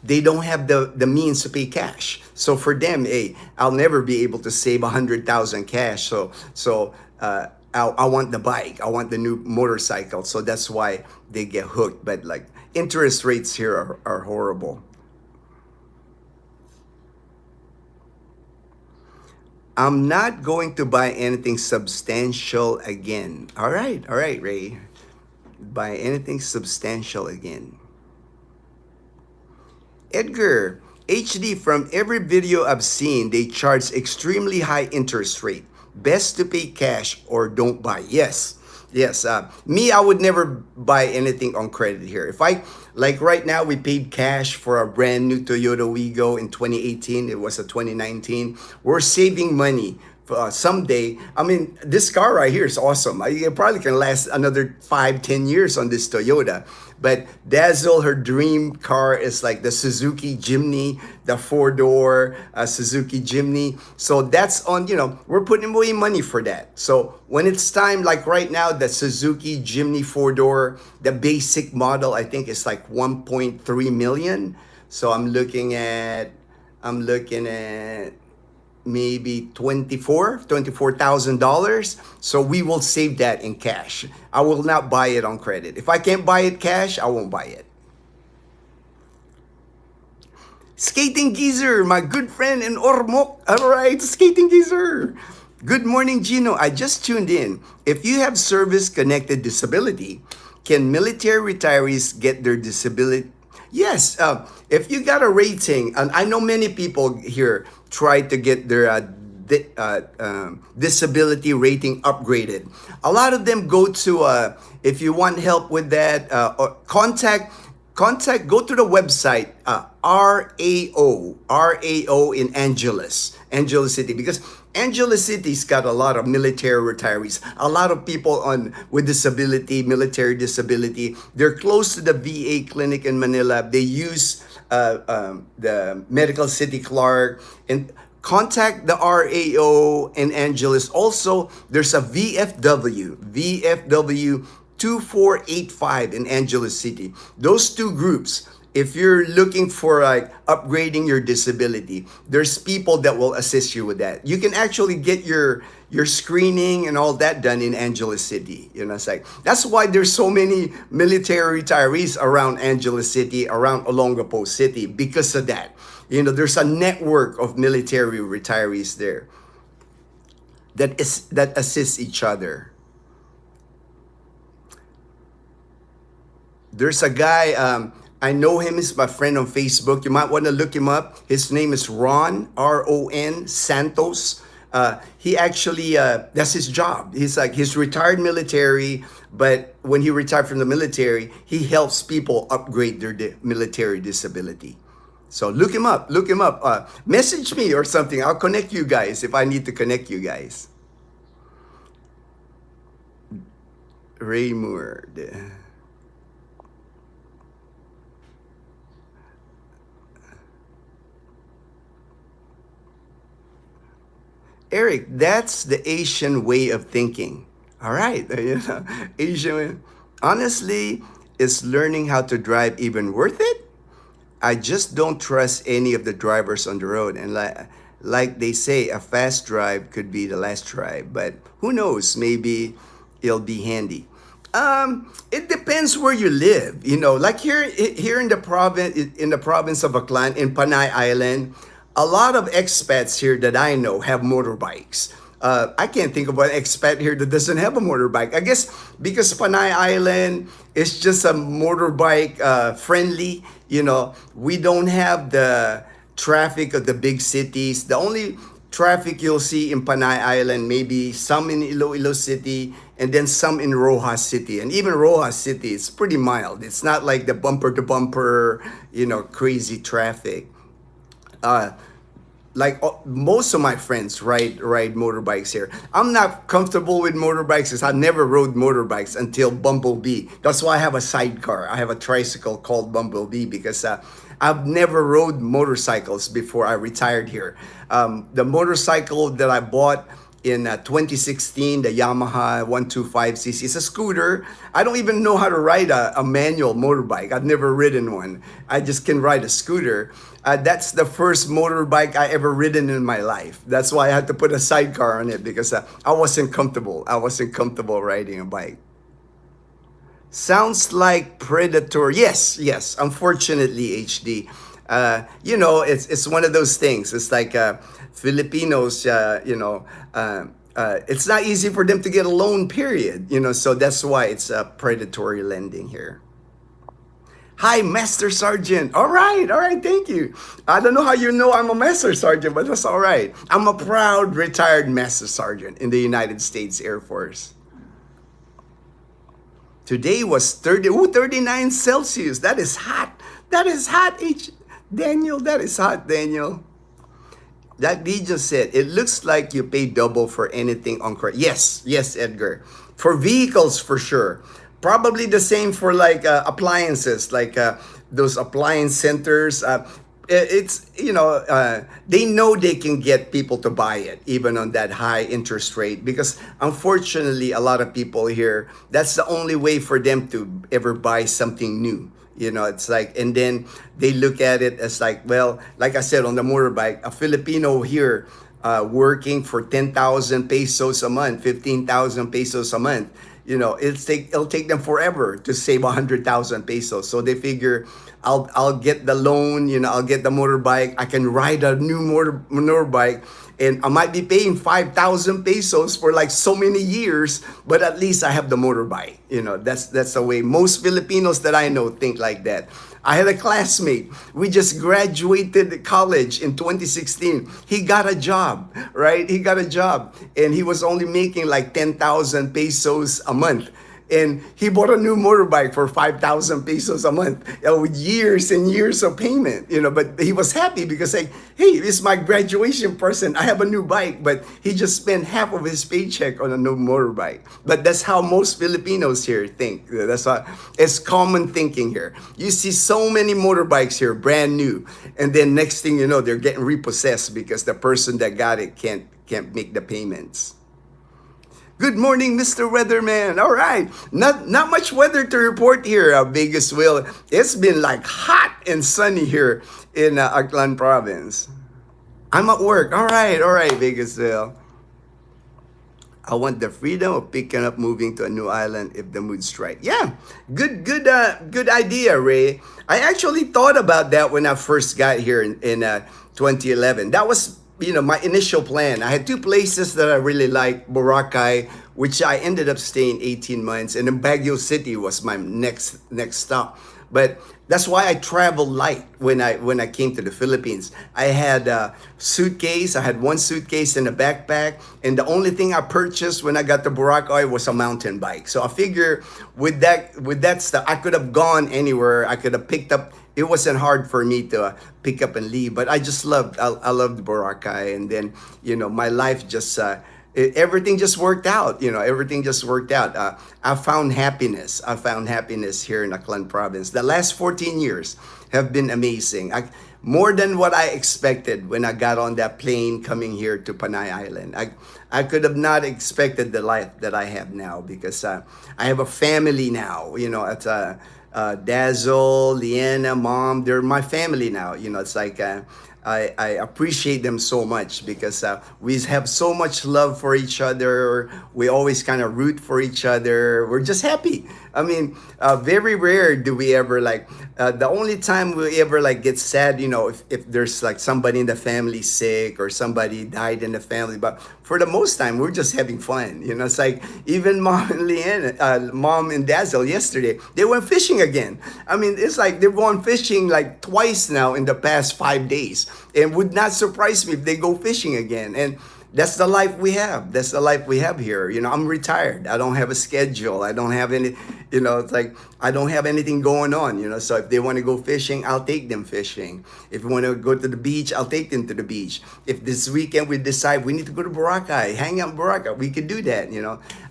they don't have the means to pay cash. So for them, hey, I'll never be able to save 100,000 cash. So I want the bike, I want the new motorcycle. So that's why they get hooked. But like, interest rates here are horrible. I'm not going to buy anything substantial again. All right, Ray. Buy anything substantial again. Edgar, HD, from every video I've seen, they charge extremely high interest rate. Best to pay cash or don't buy. Yes. Me, I would never buy anything on credit here. If like right now, we paid cash for a brand new Toyota Wigo in 2018. It was a 2019. We're saving money someday. I mean, this car right here is awesome. It probably can last another 5, 10 years on this Toyota. But Dazzle, her dream car is like the Suzuki Jimny, the four-door Suzuki Jimny. So that's on, we're putting away money for that. So when it's time, like right now, the Suzuki Jimny four-door, the basic model, I think is like 1.3 million. So I'm looking at maybe $24,000. So we will save that in cash. I will not buy it on credit. If I can't buy it cash, I won't buy it. Skating Geezer, my good friend in Ormoc. All right, Skating Geezer. Good morning, Gino. I just tuned in. If you have service-connected disability, can military retirees get their disability? Yes, if you got a rating, and I know many people here try to get their disability rating upgraded. A lot of them go to, if you want help with that, go to the website, RAO in Angeles City, because Angeles City's got a lot of military retirees, a lot of people with disability, military disability. They're close to the VA clinic in Manila. They use the Medical City Clark, and contact the RAO in Angeles. Also, there's a VFW 2485 in Angeles City. Those two groups, if you're looking for like upgrading your disability, there's people that will assist you with that. You can actually get your screening and all that done in Angeles City. It's like, that's why there's so many military retirees around Angeles City, around Olongapo City, because of that. There's a network of military retirees there that assist each other. There's a guy, I know him, he's my friend on Facebook. You might want to look him up. His name is Ron, R-O-N, Santos. He actually, that's his job. He's retired military, but when he retired from the military, he helps people upgrade their military disability. So look him up, message me or something. I'll connect you guys if I need to connect you guys. Raymond. Eric, that's the Asian way of thinking. All right, Asian. Honestly, is learning how to drive even worth it? I just don't trust any of the drivers on the road. And like they say, a fast drive could be the last drive. But who knows? Maybe it'll be handy. It depends where you live. Like here in the province of Aklan, in Panay Island, a lot of expats here that I know have motorbikes. I can't think of an expat here that doesn't have a motorbike. I guess because Panay Island is just a motorbike friendly. We don't have the traffic of the big cities. The only traffic you'll see in Panay Island, maybe some in Iloilo City, and then some in Rojas City. And even Rojas City, it's pretty mild. It's not like the bumper-to-bumper, crazy traffic. Most of my friends ride motorbikes here. I'm not comfortable with motorbikes because I never rode motorbikes until Bumblebee. That's why I have a sidecar. I have a tricycle called Bumblebee because I've never rode motorcycles before I retired here. The motorcycle that I bought in 2016, the Yamaha 125cc. It's a scooter. I don't even know how to ride a manual motorbike. I've never ridden one. I just can ride a scooter. That's the first motorbike I ever ridden in my life. That's why I had to put a sidecar on it because I wasn't comfortable. I wasn't comfortable riding a bike. Sounds like Predator. Yes. Unfortunately, HD. It's one of those things. It's like Filipinos, it's not easy for them to get a loan, period. So that's why it's predatory lending here. Hi, Master Sergeant. All right, thank you. I don't know how you know I'm a Master Sergeant, but that's all right. I'm a proud retired Master Sergeant in the United States Air Force. Today was 39 Celsius. That is hot. Daniel. That is hot, Daniel. That D just said, it looks like you pay double for anything on credit. Yes, yes, Edgar. For vehicles, for sure. Probably the same for like appliances, like those appliance centers. It's, they know they can get people to buy it even on that high interest rate, because unfortunately a lot of people here, that's the only way for them to ever buy something new. It's like, and then they look at it as like, well, like I said, on the motorbike, a Filipino here working for 10,000 pesos a month, 15,000 pesos a month, it'll take them forever to save 100,000 pesos. So they figure, I'll get the loan, I'll get the motorbike, I can ride a new motorbike, and I might be paying 5,000 pesos for like so many years, but at least I have the motorbike. That's the way most Filipinos that I know think like that. I had a classmate. We just graduated college in 2016. He got a job, right? He got a job, and he was only making like 10,000 pesos a month. And he bought a new motorbike for 5,000 pesos a month, with years and years of payment, but he was happy because, like, hey, it's my graduation present. I have a new bike, but he just spent half of his paycheck on a new motorbike. But that's how most Filipinos here think. That's why it's common thinking here. You see so many motorbikes here, brand new, and then next thing you know, they're getting repossessed because the person that got it can't make the payments. Good morning, Mr. Weatherman. All right, not much weather to report here, Vegas Will. It's been like hot and sunny here in Aklan province. I'm at work. All right, Vegas Will. I want the freedom of picking up, moving to a new island if the mood strike. Yeah, good idea, Ray. I actually thought about that when I first got here in 2011. That was my initial plan. I had two places that I really liked, Boracay, which I ended up staying 18 months, and then Baguio City was my next stop. But that's why I traveled light when I came to the Philippines. I had a suitcase. I had one suitcase and a backpack, and the only thing I purchased when I got to Boracay was a mountain bike. So I figure with that stuff, I could have gone anywhere. I could have picked up. It wasn't hard for me to pick up and leave, but I just loved Boracay, and then my life just everything just worked out. Everything just worked out. I found happiness. Here in Aklan province. The last 14 years have been amazing. More than what I expected when I got on that plane coming here to Panay Island. I could have not expected the life that I have now, because I have a family now. It's Dazzle, Leanna, Mom, they're my family now. It's like I appreciate them so much, because we have so much love for each other. We always kind of root for each other. We're just happy. I mean, very rare do we ever the only time we ever get sad, if there's like somebody in the family sick or somebody died in the family. But for the most time, we're just having fun. It's like even Mom and Leanne, Mom and Dazzle yesterday, they went fishing again. I mean, it's like they've gone fishing like twice now in the past 5 days, and would not surprise me if they go fishing again. And that's the life we have. That's the life we have here. I'm retired. I don't have a schedule. I don't have any, it's like I don't have anything going on, So if they want to go fishing, I'll take them fishing. If we want to go to the beach, I'll take them to the beach. If this weekend we decide we need to go to Boracay, hang out in Boracay, we could do that,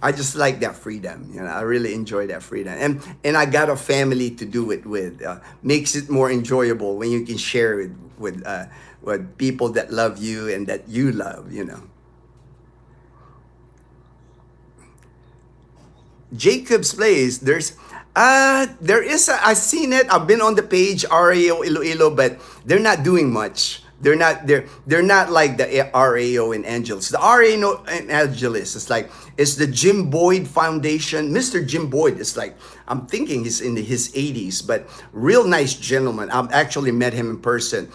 I just like that freedom. I really enjoy that freedom. And I got a family to do it with. Makes it more enjoyable when you can share it with people that love you and that you love, Jacob's Place, there is I've seen it. I've been on the page RAO Iloilo, but they're not doing much. They're not like the RAO in Angeles. The RAO in Angeles is it's the Jim Boyd Foundation. Mr. Jim Boyd is I'm thinking he's in his 80s, but real nice gentleman. I've actually met him in person.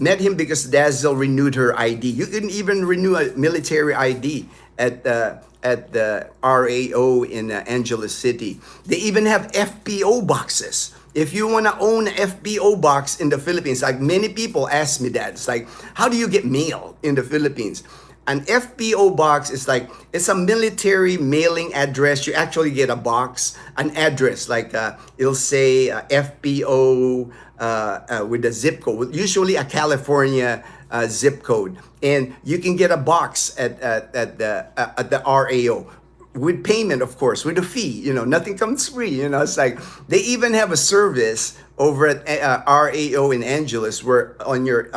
Met him because Dazzle renewed her ID. You can even renew a military ID at the RAO in Angeles City. They even have FPO boxes. If you want to own an FPO box in the Philippines, many people ask me that. It's how do you get mail in the Philippines? An FPO box is it's a military mailing address. You actually get a box, an address, it'll say FPO with the zip code, usually a California zip code, and you can get a box at the RAO with payment, of course, with a fee. Nothing comes free. It's like they even have a service over at RAO in Angeles where on your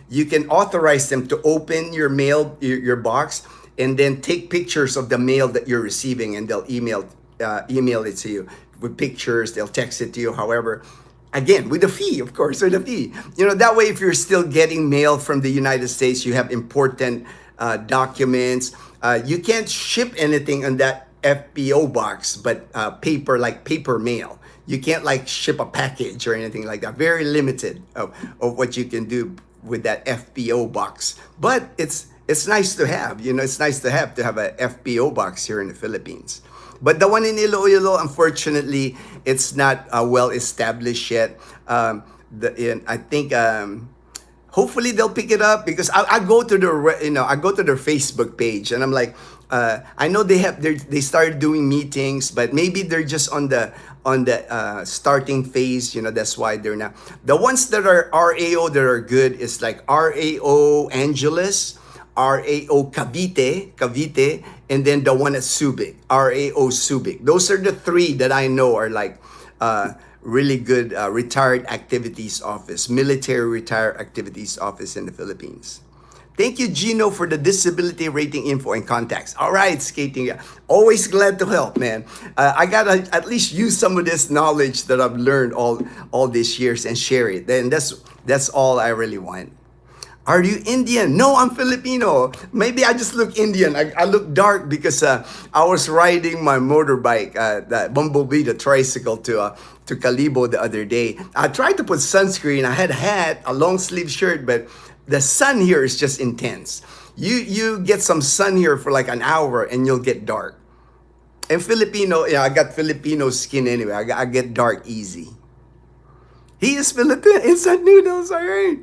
you can authorize them to open your mail, your box, and then take pictures of the mail that you're receiving, and they'll email it to you with pictures. They'll text it to you, however. Again, with a fee, of course, with a fee. That way, if you're still getting mail from the United States, you have important documents. You can't ship anything on that FPO box, but paper mail. You can't ship a package or anything like that. Very limited of what you can do with that FPO box. But it's nice to have. It's nice to have a FPO box here in the Philippines. But the one in Iloilo, unfortunately, it's not well established yet. I think hopefully they'll pick it up, because I go to their Facebook page, and I'm like, I know they started doing meetings, but maybe they're just on the starting phase. That's why they're not. The ones that are RAO that are good is like RAO Angeles, RAO Cavite, and then the one at Subic, RAO Subic. Those are the three that I know are really good retired activities office, military retired activities office in the Philippines. Thank you, Gino, for the disability rating info and contacts. All right, skating. Always glad to help, man. I gotta at least use some of this knowledge that I've learned all these years and share it. Then that's all I really want. Are you Indian? No, I'm Filipino. Maybe I just look Indian. I look dark because I was riding my motorbike, the Bumblebee, the tricycle, to Calibo the other day. I tried to put sunscreen. I had a hat, a long sleeve shirt, but the sun here is just intense. You get some sun here for like an hour and you'll get dark. And Filipino, I got Filipino skin anyway. I get dark easy. He is Filipino. Instant noodles, all right.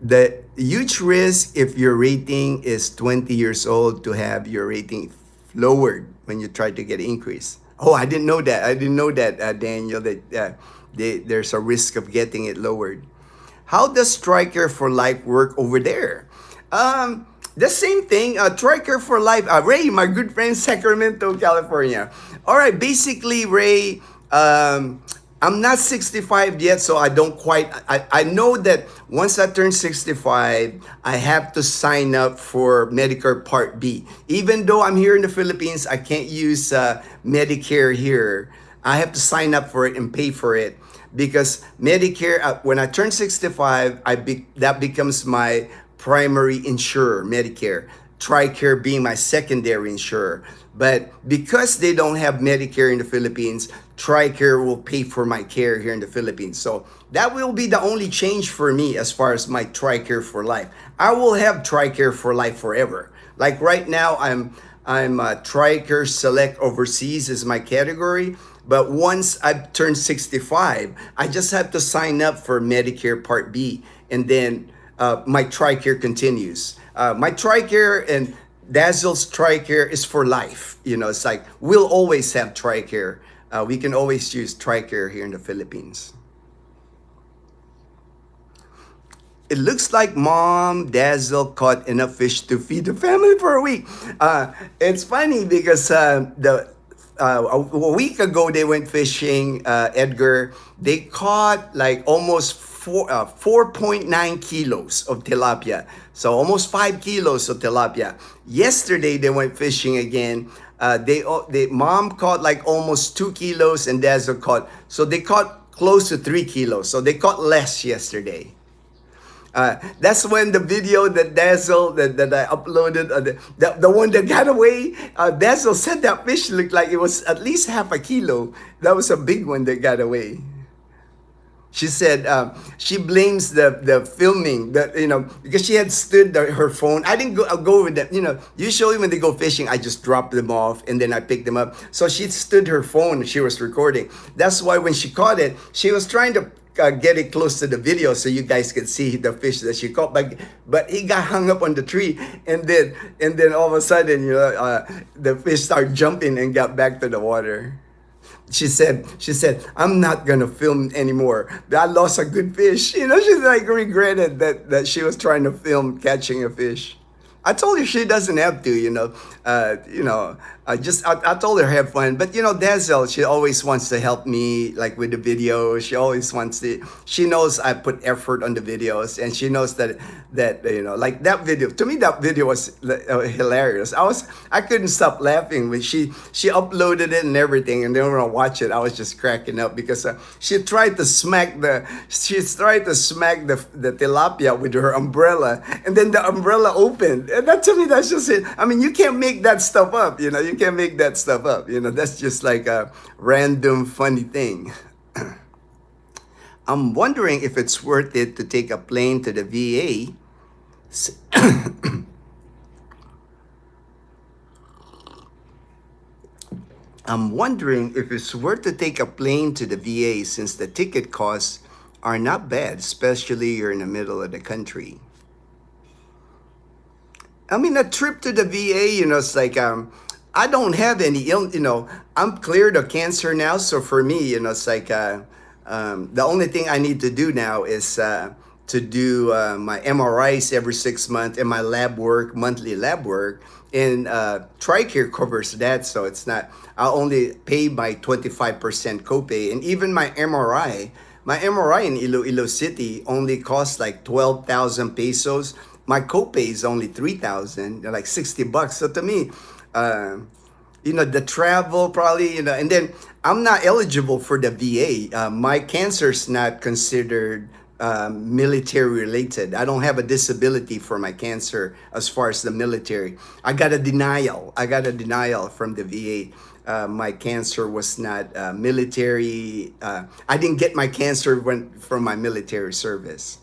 The huge risk if your rating is 20 years old to have your rating lowered when you try to get an increase. Oh, I didn't know that. Daniel, that there's a risk of getting it lowered. How does Striker for Life work over there? The same thing, Striker for Life. Ray, my good friend, Sacramento, California. All right, basically, Ray, I'm not 65 yet, so I don't quite, I know that once I turn 65, I have to sign up for Medicare Part B. Even though I'm here in the Philippines, I can't use Medicare here. I have to sign up for it and pay for it, because Medicare, when I turn 65, that becomes my primary insurer, Medicare. TRICARE being my secondary insurer. But because they don't have Medicare in the Philippines, TRICARE will pay for my care here in the Philippines. So that will be the only change for me as far as my TRICARE for Life. I will have TRICARE for Life forever. Like right now, I'm TRICARE Select Overseas is my category. But once I've turned 65, I just have to sign up for Medicare Part B, and then my TRICARE continues. My TRICARE and Dazzle's TRICARE is for life. It's like we'll always have TRICARE. We can always use TRICARE here in the Philippines. It looks like Mom Dazzle caught enough fish to feed the family for a week. It's funny because a week ago they went fishing, Edgar. They caught like almost 4.9 kilos of tilapia. So almost 5 kilos of tilapia. Yesterday they went fishing again. Mom caught like almost 2 kilos and Dazzle caught. So they caught close to 3 kilos. So they caught less yesterday. That's when the video that Dazzle that I uploaded, the one that got away, Dazzle said that fish looked like it was at least half a kilo. That was a big one that got away. She said she blames the filming because she had stood her phone. I didn't go with them. Usually when they go fishing, I just drop them off and then I pick them up. So she stood her phone. She was recording. That's why when she caught it, she was trying to get it close to the video so you guys could see the fish that she caught. But he got hung up on the tree, and then all of a sudden, the fish started jumping and got back to the water. she said, I'm not gonna film anymore. I lost a good fish. She like regretted that she was trying to film catching a fish. I told her she doesn't have to, I told her have fun. But Dazzle, she always wants to help me, like with the videos. She always wants to. She knows I put effort on the videos, and she knows that like that video. To me, that video was hilarious. I couldn't stop laughing when she uploaded it and everything, and then when I watch it, I was just cracking up because she tried to smack the tilapia with her umbrella, and then the umbrella opened. And that, to me, that's just it. I mean, you can't make that stuff up. You can't make that stuff up. That's just like a random funny thing. I'm wondering if it's worth it to take a plane to the VA. I'm wondering if it's worth to take a plane to the VA since the ticket costs are not bad, especially you're in the middle of the country. I mean, a trip to the VA, it's like I don't have any I'm cleared of cancer now, so for me, it's like the only thing I need to do now is to do my MRIs every 6 months and my monthly lab work, and TRICARE covers that, so it's not. I only pay my 25% copay, and even my MRI in Iloilo City only costs like 12,000 pesos. My copay is only 3,000, like $60. So to me, the travel probably, and then I'm not eligible for the VA. My cancer's not considered military related. I don't have a disability for my cancer as far as the military. I got a denial from the VA. My cancer was not military. I didn't get my cancer from my military service.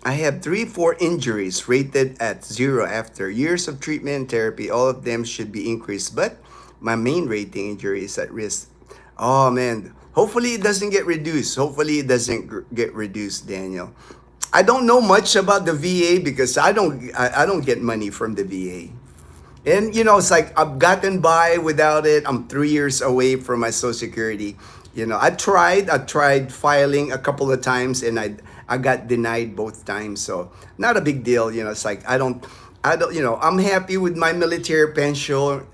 I have 4 injuries rated at 0 after years of treatment and therapy. All of them should be increased, but my main rating injury is at risk. Oh man, hopefully it doesn't get reduced. Daniel. I don't know much about the VA because I don't get money from the VA. And it's like I've gotten by without it. I'm 3 years away from my Social Security. I tried filing a couple of times, and I got denied both times. So not a big deal. It's like I'm happy with my military pension.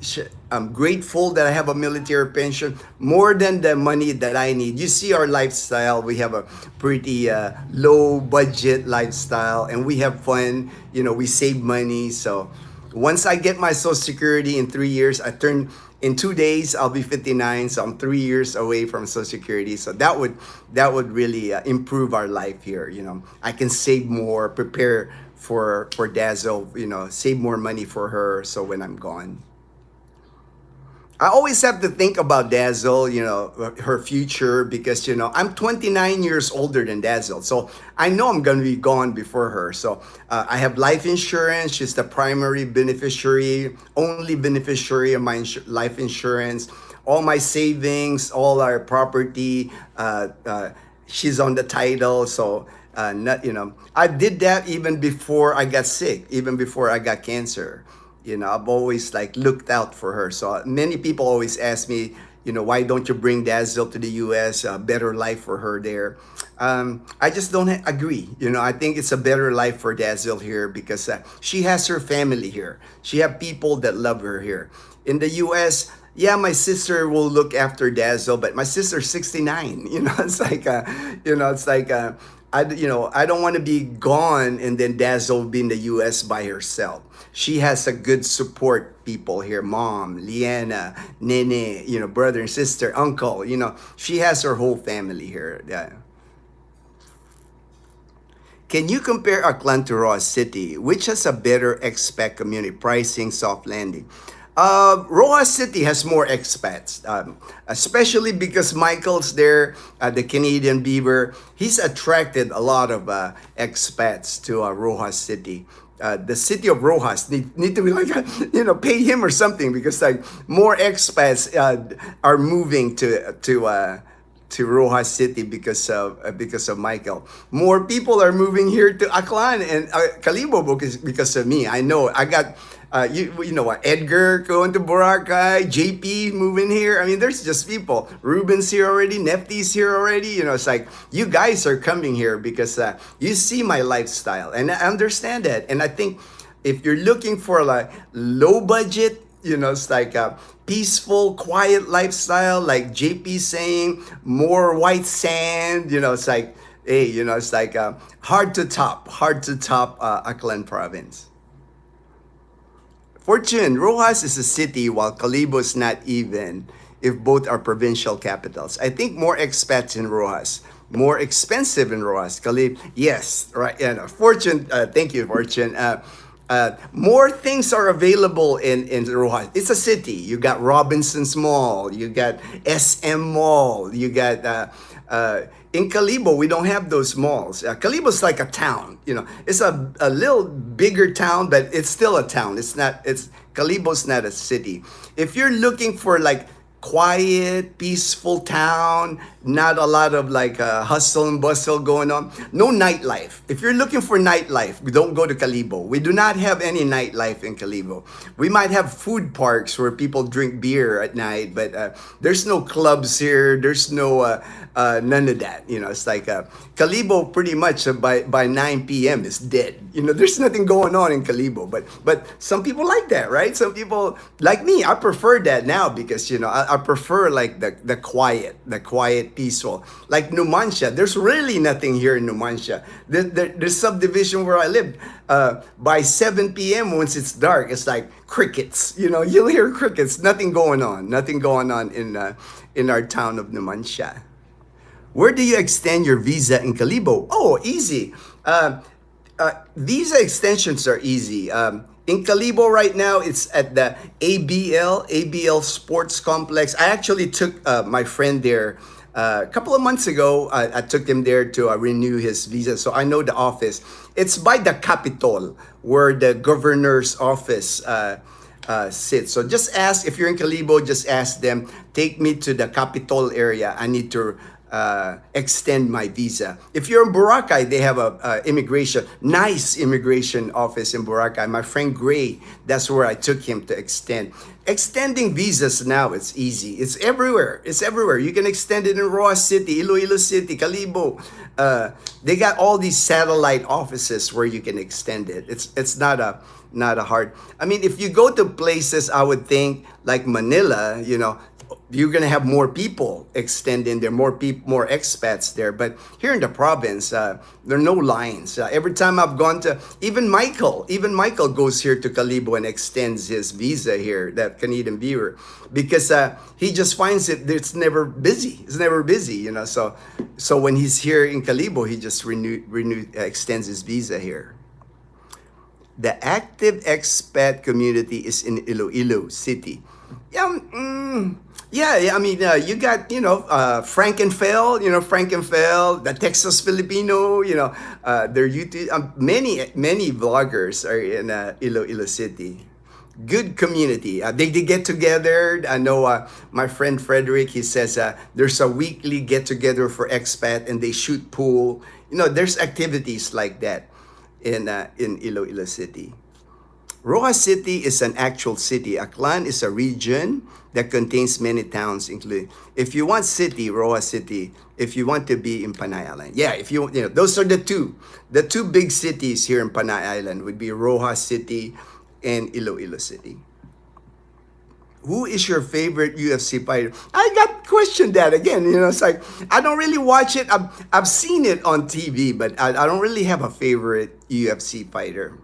I'm grateful that I have a military pension more than the money that I need. You see our lifestyle. We have a pretty low budget lifestyle, and we have fun. We save money. So once I get my Social Security in 3 years, in 2 days, I'll be 59. So I'm 3 years away from Social Security. So that would really improve our life here. I can save more, prepare for Dazzle, save more money for her. So when I'm gone, I always have to think about Dazzle, her future, because, I'm 29 years older than Dazzle. So I know I'm going to be gone before her. So I have life insurance. She's the primary beneficiary, only beneficiary of my life insurance. All my savings, all our property, she's on the title. So, I did that even before I got sick, even before I got cancer. I've always like looked out for her. So many people always ask me, why don't you bring Dazzle to the US? A better life for her there. I just don't agree. I think it's a better life for Dazzle here because she has her family here. She has people that love her here. In the US, yeah, my sister will look after Dazzle, but my sister's 69. I don't want to be gone and then Dazzle be in the US by herself. She has a good support people here. Mom, Liana, Nene, brother and sister, uncle, she has her whole family here. Yeah. Can you compare Aklan to Roa City? Which has a better expat community pricing, soft landing? Roa City has more expats, especially because Michael's there, the Canadian Beaver. He's attracted a lot of expats to Roa City. The city of Rojas need to be like, pay him or something because like more expats are moving to Rojas City because of Michael. More people are moving here to Aklan and Calibo because of me. I know I got You know what? Edgar going to Boracay, JP moving here. I mean, there's just people. Ruben's here already. Nefty's here already. You know, it's like you guys are coming here because you see my lifestyle, and I understand that. And I think if you're looking for like low budget, you know, it's like a peaceful, quiet lifestyle, like JP saying, more white sand. You know, it's like, hey, you know, it's like hard to top Aklan province. Fortune, Rojas is a city while Calibo is not even if both are provincial capitals. I think more expats in Rojas, more expensive in Rojas. Calibo, yes, right. Yeah, no. Fortune, thank you, Fortune. More things are available in Rojas. It's a city. You got Robinson's Mall, you got SM Mall, you got in Calibo, we don't have those malls. Calibo's like a town, you know. It's a little bigger town, but it's still a town. Calibo's not a city. If you're looking for like quiet, peaceful town, not a lot of like hustle and bustle going on. No nightlife. If you're looking for nightlife, don't go to Calibo. We do not have any nightlife in Calibo. We might have food parks where people drink beer at night, but there's no clubs here. There's no none of that. You know, it's like Calibo pretty much by 9 p.m. is dead. You know, there's nothing going on in Calibo, but some people like that, right? Some people like me. I prefer that now because, you know, I prefer like the quiet, peaceful. Like Numancia, there's really nothing here in Numancia. The subdivision where I live, by 7 p.m. once it's dark, it's like crickets. You know, you'll hear crickets. Nothing going on in our town of Numancia. Where do you extend your visa in Calibo? Oh, easy. Visa extensions are easy. In Calibo right now, it's at the ABL Sports Complex. I actually took my friend there a couple of months ago. I took him there to renew his visa, so I know the office. It's by the Capitol, where the governor's office sits. So just ask, if you're in Calibo, just ask them, take me to the Capitol area. I need to extend my visa. If you're in Boracay, they have a nice immigration office in Boracay. My friend Gray, that's where I took him to extend. Extending visas now, it's easy. It's everywhere. It's everywhere. You can extend it in Roa City, Iloilo City, Calibo. They got all these satellite offices where you can extend it. It's not a hard. I mean, if you go to places, I would think like Manila, you know, you're gonna have more people extending there, more expats there. But here in the province, there are no lines. Every time I've gone to, even Michael goes here to Calibo and extends his visa here, that Canadian viewer, because he just finds it's never busy. It's never busy, you know. So when he's here in Calibo, he just extends his visa here. The active expat community is in Iloilo City. Yeah, I mean, you got, you know, Frankenfeld, the Texas Filipino, you know, their YouTube, many vloggers are in Iloilo City. Good community. They get together. I know my friend Frederick, he says there's a weekly get together for expat and they shoot pool. You know, there's activities like that in Iloilo City. Rojas City is an actual city. Aklan is a region that contains many towns, including. If you want city, Rojas City. If you want to be in Panay Island, yeah. If you know, those are the two big cities here in Panay Island would be Rojas City and Iloilo City. Who is your favorite UFC fighter? I got questioned that again. You know, it's like I don't really watch it. I've seen it on TV, but I don't really have a favorite UFC fighter.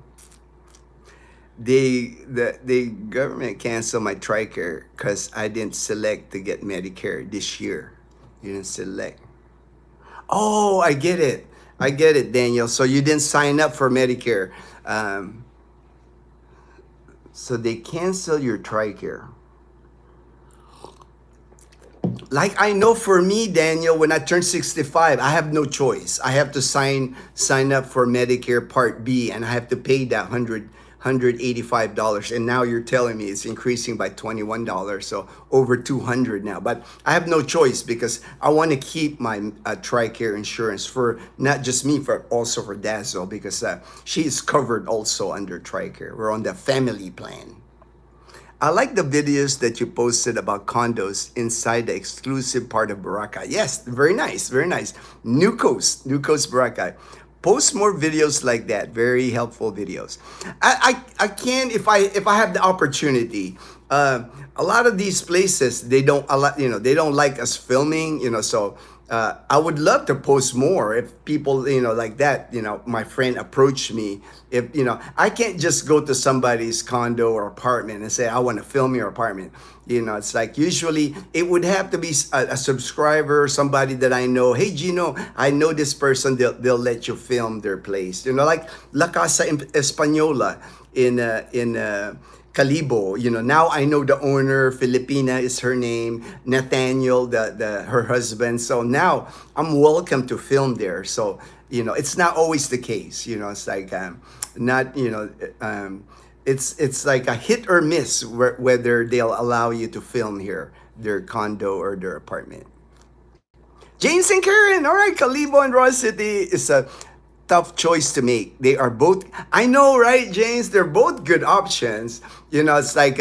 The government canceled my TRICARE because I didn't select to get Medicare this year. You didn't select. Oh, I get it, Daniel. So you didn't sign up for Medicare. So they cancel your TRICARE. Like I know for me, Daniel, when I turn 65, I have no choice. I have to sign up for Medicare Part B, and I have to pay that $100 $185, and now you're telling me it's increasing by $21, so over 200 now. But I have no choice because I want to keep my TRICARE insurance for not just me, but also for Dazzle, because she's covered also under TRICARE. We're on the family plan. I like the videos that you posted about condos inside the exclusive part of Boracay. Yes, very nice, very nice. New Coast Boracay. Post more videos like that. Very helpful videos. I can, if I have the opportunity. A lot of these places, they don't they don't like us filming, so I would love to post more if people, like that, my friend approached me. If, I can't just go to somebody's condo or apartment and say, I want to film your apartment. It's like usually it would have to be a subscriber, somebody that I know. Hey, Gino, I know this person, they'll let you film their place. Like La Casa Española in Calibo, now I know the owner. Filipina is her name. Nathaniel, her husband. So now I'm welcome to film there. So it's not always the case. It's like not it's like a hit or miss whether they'll allow you to film here, their condo or their apartment. James and Karen, all right, Calibo and Ross City is a tough choice to make. They are both, I know, right, James? They're both good options. It's like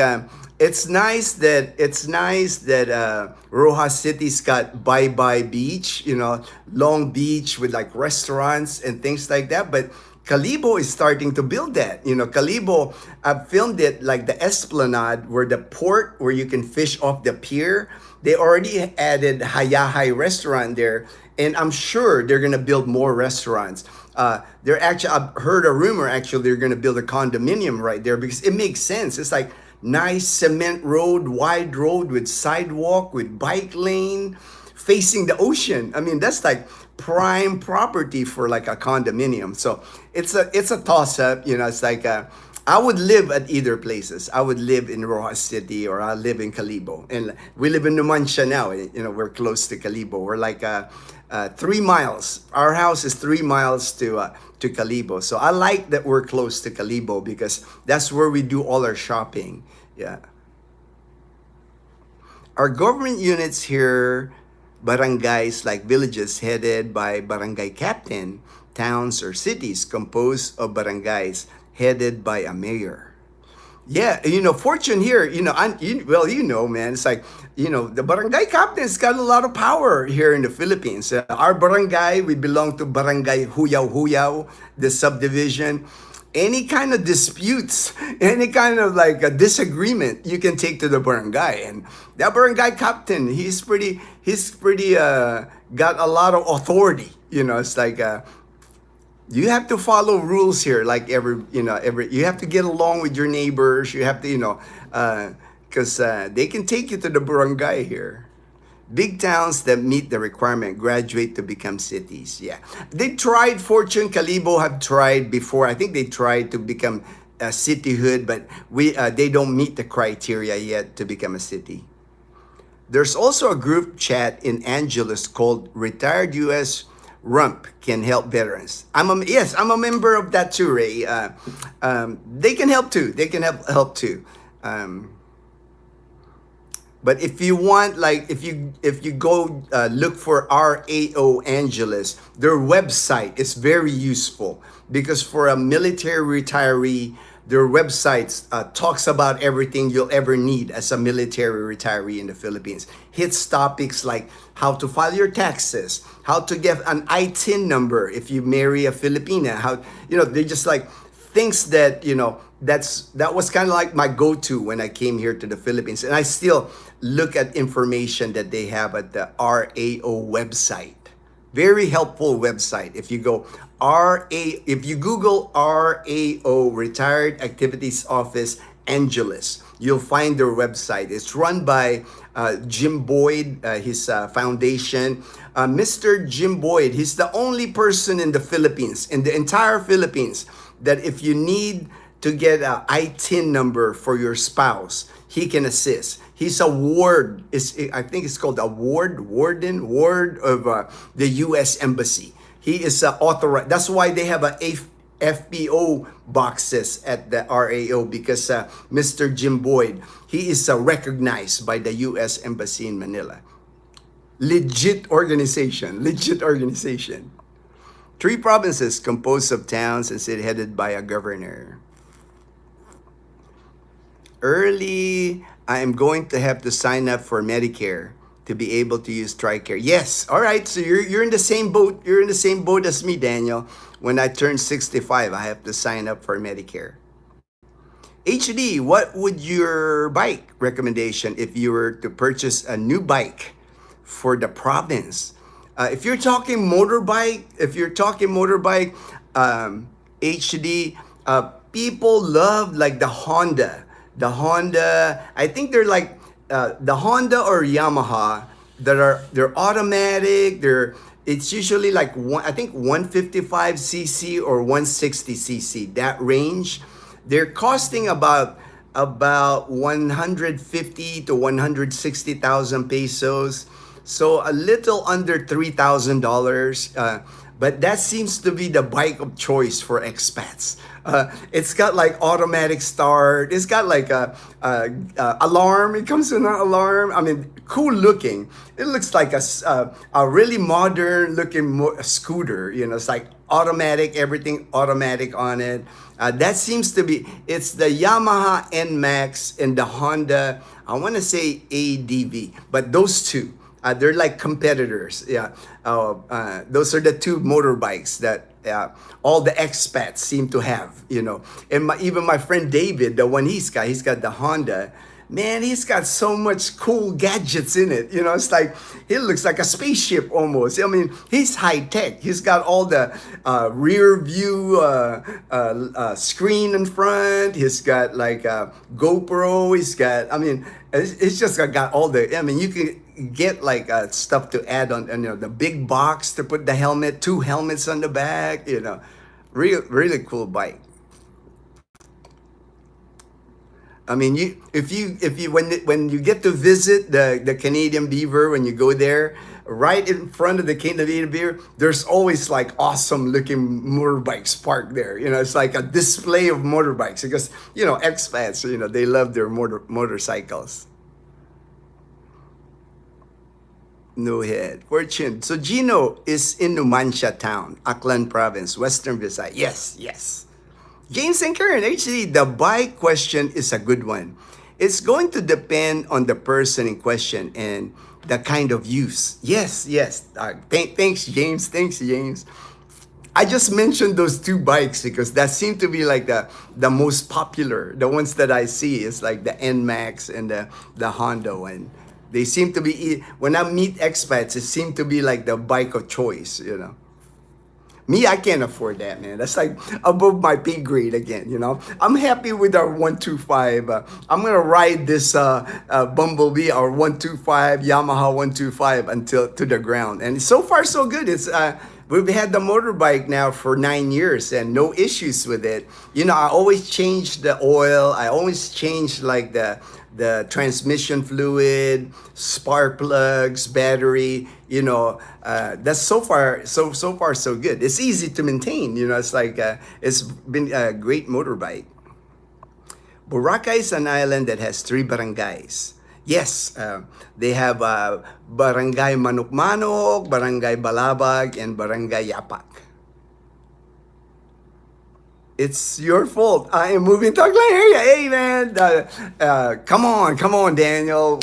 it's nice that Rojas City's got Bye Beach, Long Beach with like restaurants and things like that. But Calibo is starting to build that. Calibo, I've filmed it like the Esplanade, where the port where you can fish off the pier. They already added Hayahay restaurant there, and I'm sure they're gonna build more restaurants. They're actually, I've heard a rumor, actually, they're gonna build a condominium right there because it makes sense. It's like nice cement road, wide road with sidewalk, with bike lane, facing the ocean. I mean, that's like prime property for like a condominium. So it's a toss up. It's like I would live at either places. I would live in Rojas City or I live in Calibo, and we live in Numancia now. We're close to Calibo. We're like 3 miles. Our house is 3 miles to Calibo. So I like that we're close to Calibo because that's where we do all our shopping. Yeah. Our government units here, barangays like villages headed by barangay captain, towns or cities composed of barangays headed by a mayor. Yeah, fortune here, man, it's like, the barangay captain's got a lot of power here in the Philippines. Our barangay, we belong to Barangay Huyaw Huyaw, the subdivision. Any kind of disputes, any kind of like a disagreement, you can take to the barangay. And that barangay captain, he's pretty got a lot of authority. It's like, you have to follow rules here, like you have to get along with your neighbors. You have to, because they can take you to the barangay here. Big towns that meet the requirement graduate to become cities. Yeah, they tried. Fortune, Calibo have tried before. I think they tried to become a cityhood, but they don't meet the criteria yet to become a city. There's also a group chat in Angeles called Retired U.S. Rump Can Help Veterans. I'm a member of that too, Ray. They can help too. They can help too. But if you want, like, if you go look for RAO Angeles, their website is very useful because for a military retiree, their website talks about everything you'll ever need as a military retiree in the Philippines. Hits topics like how to file your taxes, how to get an ITIN number if you marry a Filipina, how, they just like things that, that was kind of like my go-to when I came here to the Philippines. And I still look at information that they have at the RAO website. Very helpful website. If you go if you Google RAO, Retired Activities Office Angeles, you'll find their website. It's run by Jim Boyd, his foundation. Mr. Jim Boyd, he's the only person in the Philippines, in the entire Philippines, that if you need to get an ITIN number for your spouse, he can assist. He's a ward, I think it's called a ward of the U.S. Embassy. He is authorized. That's why they have a FPO boxes at the RAO because Mr. Jim Boyd, he is recognized by the U.S. Embassy in Manila. Legit organization, legit organization. 3 provinces composed of towns and city headed by a governor. Early, I am going to have to sign up for Medicare to be able to use TRICARE. Yes, all right. So you're in the same boat. You're in the same boat as me, Daniel. When I turn 65, I have to sign up for Medicare. HD, what would your bike recommendation if you were to purchase a new bike for the province? If you're talking motorbike, HD, people love like the Honda. I think they're like the Honda or Yamaha they're automatic. It's usually like I think 155cc or 160cc, that range. They're costing about 150 to 160,000 pesos. So a little under $3,000. But that seems to be the bike of choice for expats. It's got like automatic start. It's got like a alarm. It comes with an alarm. I mean, cool looking. It looks like a really modern looking scooter. You know, it's like automatic, everything automatic on it. That seems to be, it's the Yamaha NMAX and the Honda, I want to say ADV, but those two. They're like competitors. Yeah, those are the 2 motorbikes that all the expats seem to have. You know, and even my friend David, the one he's got the Honda. Man, he's got so much cool gadgets in it. You know, it's like he looks like a spaceship almost. I mean, he's high tech. He's got all the rear view screen in front. He's got like a GoPro. He's got. I mean, it's just got all the. I mean, you can get like stuff to add on, you know, the big box to put the helmet, 2 helmets on the back, you know, really cool bike. I mean, if you when you get to visit the Canadian Beaver, when you go there, right in front of the Canadian Beaver, there's always like awesome looking motorbikes parked there. You know, it's like a display of motorbikes because, you know, expats, you know, they love their motorcycles. No head. Fortune. So Gino is in Numancia town, Aklan province, Western Visayas. Yes. James and Karen, actually, the bike question is a good one. It's going to depend on the person in question and the kind of use. Yes. Thanks, James. I just mentioned those 2 bikes because that seem to be like the most popular. The ones that I see is like the NMAX and the Honda one. They seem to be, when I meet expats, it seems to be like the bike of choice, you know. Me, I can't afford that, man. That's like above my pay grade again, you know. I'm happy with our 125. I'm going to ride this Bumblebee, our 125, Yamaha 125 until to the ground. And so far, so good. It's we've had the motorbike now for 9 years and no issues with it. You know, I always change the oil. I always change like the transmission fluid, spark plugs, battery, you know, that's so far so good. It's easy to maintain, you know, it's like, it's been a great motorbike. Boracay is an island that has 3 barangays. Yes, they have Barangay Manok-Manok, Barangay Balabag, and Barangay Yapak. It's your fault. I am moving to Aklan area. Hey, man, come on, Daniel.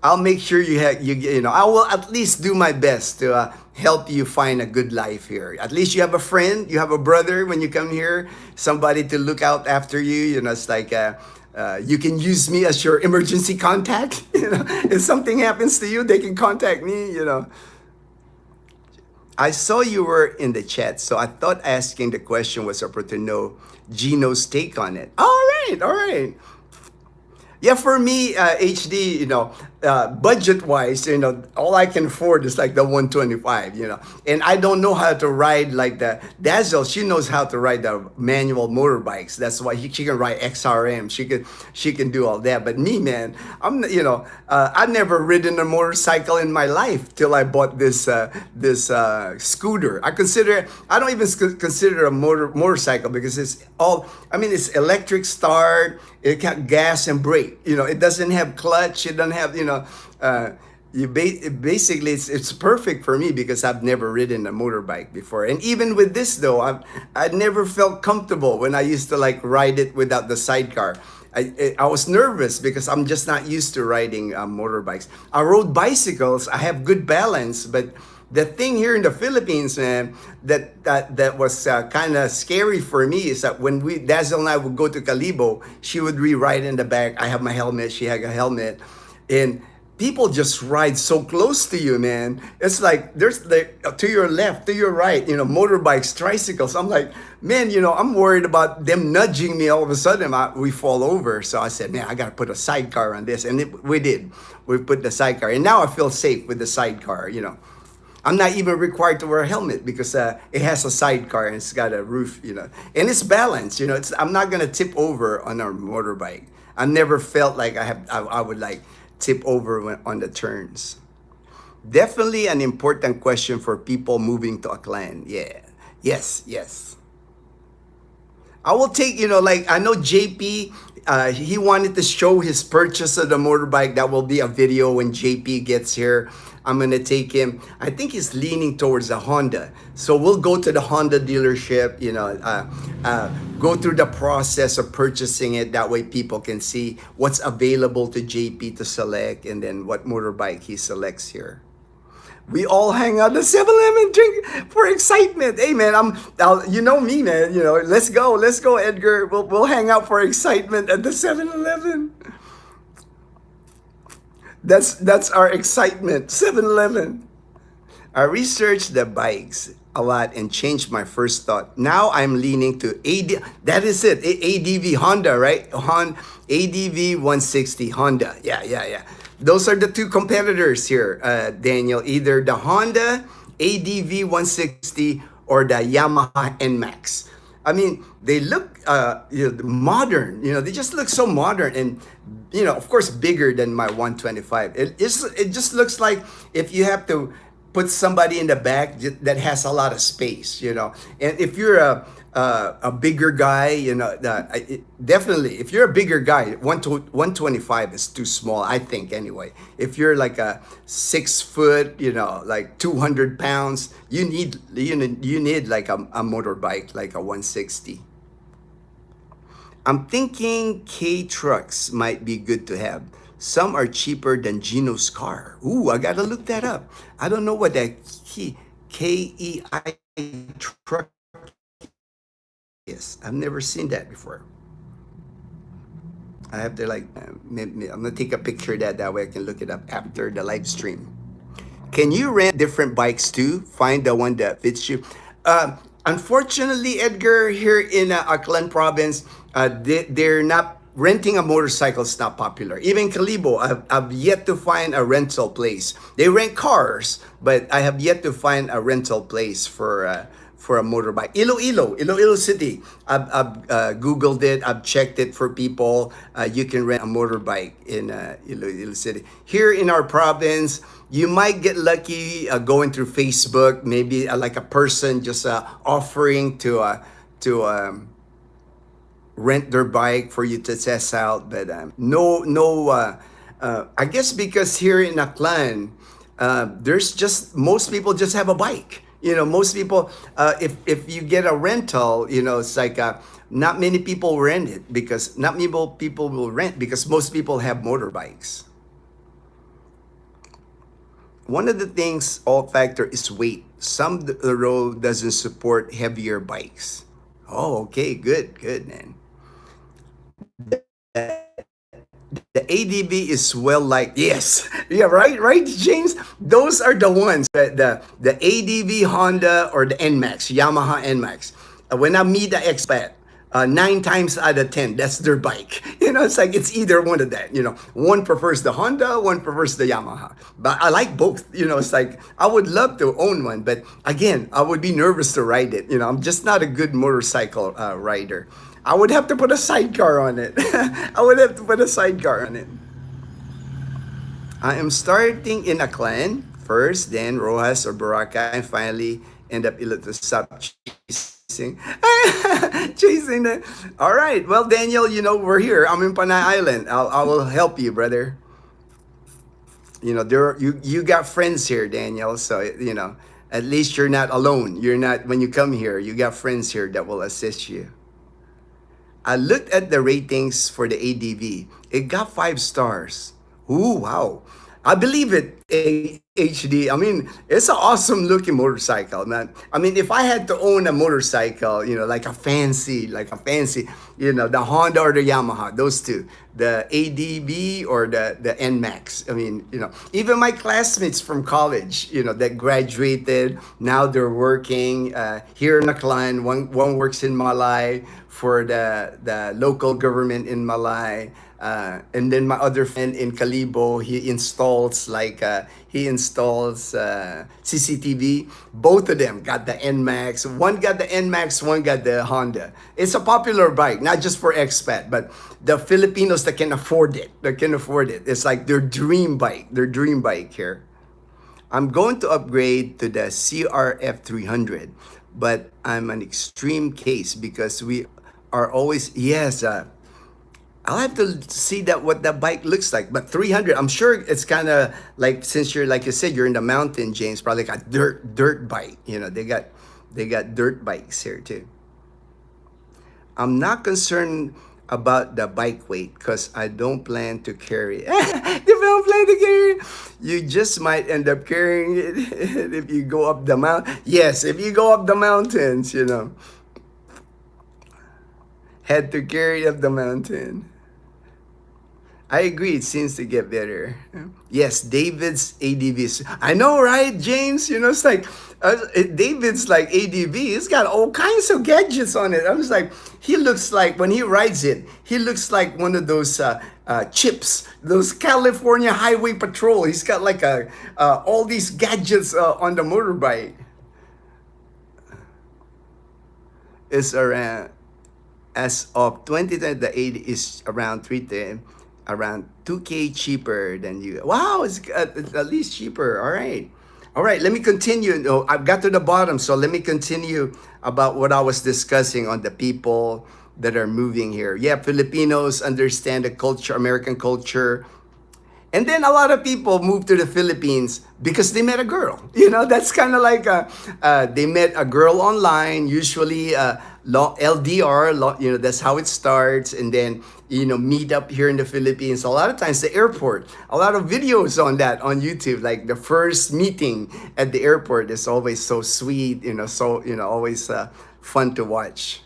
I'll make sure you know, I will at least do my best to help you find a good life here. At least you have a friend, you have a brother when you come here, somebody to look out after you. You know, it's like you can use me as your emergency contact. You know, if something happens to you, they can contact me. You know. I saw you were in the chat, so I thought asking the question was to know Gino's take on it. All right. Yeah, for me, HD, you know, budget wise, all I can afford is like the 125, and I don't know how to ride like the Dazzle. She knows how to ride the manual motorbikes. That's why she can ride XRM. She can do all that. But me, man, I've never ridden a motorcycle in my life till I bought this scooter. I don't even consider a motorcycle because it's electric start. It got gas and brake. It doesn't have clutch. It doesn't have, basically it's perfect for me because I've never ridden a motorbike before. And even with this though, I never felt comfortable when I used to like ride it without the sidecar. I was nervous because I'm just not used to riding motorbikes. I rode bicycles. I have good balance, but the thing here in the Philippines, man, that was kind of scary for me is that when Dazzle and I would go to Calibo, she would ride in the back. I have my helmet. She had a helmet, and people just ride so close to you, man. It's like there's to your left, to your right, motorbikes, tricycles. I'm like, man, I'm worried about them nudging me. All of a sudden, we fall over. So I said, man, I got to put a sidecar on this, and we did. We put the sidecar, and now I feel safe with the sidecar. I'm not even required to wear a helmet because it has a sidecar and it's got a roof, and it's balanced. I'm not gonna tip over on a motorbike. I never felt like I would like tip over on the turns. Definitely an important question for people moving to Aklan. Yeah, yes. I will take, like I know JP, he wanted to show his purchase of the motorbike. That will be a video when JP gets here. I'm gonna take him. I think he's leaning towards a Honda. So we'll go to the Honda dealership, go through the process of purchasing it. That way people can see what's available to JP to select and then what motorbike he selects here. We all hang out at 7-Eleven, drink for excitement. Hey man, you know me, man. Let's go, Edgar. We'll hang out for excitement at the 7-Eleven. That's our excitement. 7-Eleven. I researched the bikes a lot and changed my first thought. Now I'm leaning to AD. That is it. ADV Honda, right? ADV 160 Honda. Yeah. Those are the two competitors here, Daniel. Either the Honda ADV 160 or the Yamaha NMAX. I mean, they look modern. They just look so modern and, of course, bigger than my 125. It just looks like if you have to put somebody in the back that has a lot of space, And if you're a bigger guy, definitely, if you're a bigger guy, 125 is too small, I think, anyway. If you're like a 6 foot, like 200 pounds, you need like a motorbike, like a 160. I'm thinking K trucks might be good to have. Some are cheaper than Gino's car. Ooh, I gotta look that up. I don't know what that KEI truck is. I've never seen that before. I have to I'm gonna take a picture of that way I can look it up after the live stream. Can you rent different bikes too? Find the one that fits you. Unfortunately, Edgar, here in Aklan province, they're not renting a motorcycle is not popular. Even Calibo, I've yet to find a rental place. They rent cars, but I have yet to find a rental place for a motorbike. Iloilo City. I've Googled it. I've checked it for people. You can rent a motorbike in Iloilo City. Here in our province, you might get lucky going through Facebook. Maybe like a person just offering to rent their bike for you to test out. But I guess because here in Aklan, most people just have a bike. Most people, if you get a rental, it's like not many people rent it because not many people will rent because most people have motorbikes. One of the things all factor is weight. Some the road doesn't support heavier bikes. Oh, okay, good, man. The ADV is yes, yeah, right, James. Those are the ones the ADV Honda or the NMAX, Yamaha NMAX. When I meet the expat, nine times out of 10, that's their bike. It's like it's either one of that. One prefers the Honda, one prefers the Yamaha. But I like both. It's like I would love to own one, but again, I would be nervous to ride it. I'm just not a good motorcycle rider. I would have to put a sidecar on it. I would have to put a sidecar on it. I am starting in Aklan first, then Rojas or Boracay, and finally end up to stop chasing. Chasing the. All right. Well, Daniel, we're here. I'm in Panay Island. I will help you, brother. You got friends here, Daniel. So at least you're not alone. You're not when you come here. You got friends here that will assist you. I looked at the ratings for the ADV. It got 5 stars. Ooh, wow. I believe it, HD. I mean, it's an awesome looking motorcycle, man. I mean, if I had to own a motorcycle, like a fancy, the Honda or the Yamaha, those two, the ADV or the NMAX. I mean, even my classmates from college, that graduated, now they're working here in Aklan. One works in Malay for the local government in Malay. And then my other friend in Calibo, he installs CCTV. Both of them got the NMAX. One got the NMAX, one got the Honda. It's a popular bike, not just for expat, but the Filipinos that can afford it. It's like their dream bike. Here. I'm going to upgrade to the CRF 300, but I'm an extreme case because we are always, yes, I'll have to see what that bike looks like. But 300, I'm sure it's kind of like, since you're, like you said, you're in the mountain, James, probably like a dirt bike. They got dirt bikes here too. I'm not concerned about the bike weight because I don't plan to carry it. You don't plan to carry it. You just might end up carrying it if you go up the mountain. Yes, if you go up the mountains, had to carry up the mountain. I agree. It seems to get better. Yes, David's ADVs. I know, right, James? It's like David's like ADV. He's got all kinds of gadgets on it. I was like, he looks like when he rides it, he looks like one of those chips, those California Highway Patrol. He's got like all these gadgets on the motorbike. It's around. As of 2020, the 80 is around 310, around 2K cheaper than you. Wow, it's at least cheaper. All right. Let me continue. No, I've got to the bottom, so let me continue about what I was discussing on the people that are moving here. Yeah, Filipinos understand the culture, American culture. And then a lot of people move to the Philippines because they met a girl. That's kind of like they met a girl online, usually LDR, that's how it starts. And then, meet up here in the Philippines. A lot of times the airport, a lot of videos on that on YouTube, like the first meeting at the airport is always so sweet, always fun to watch.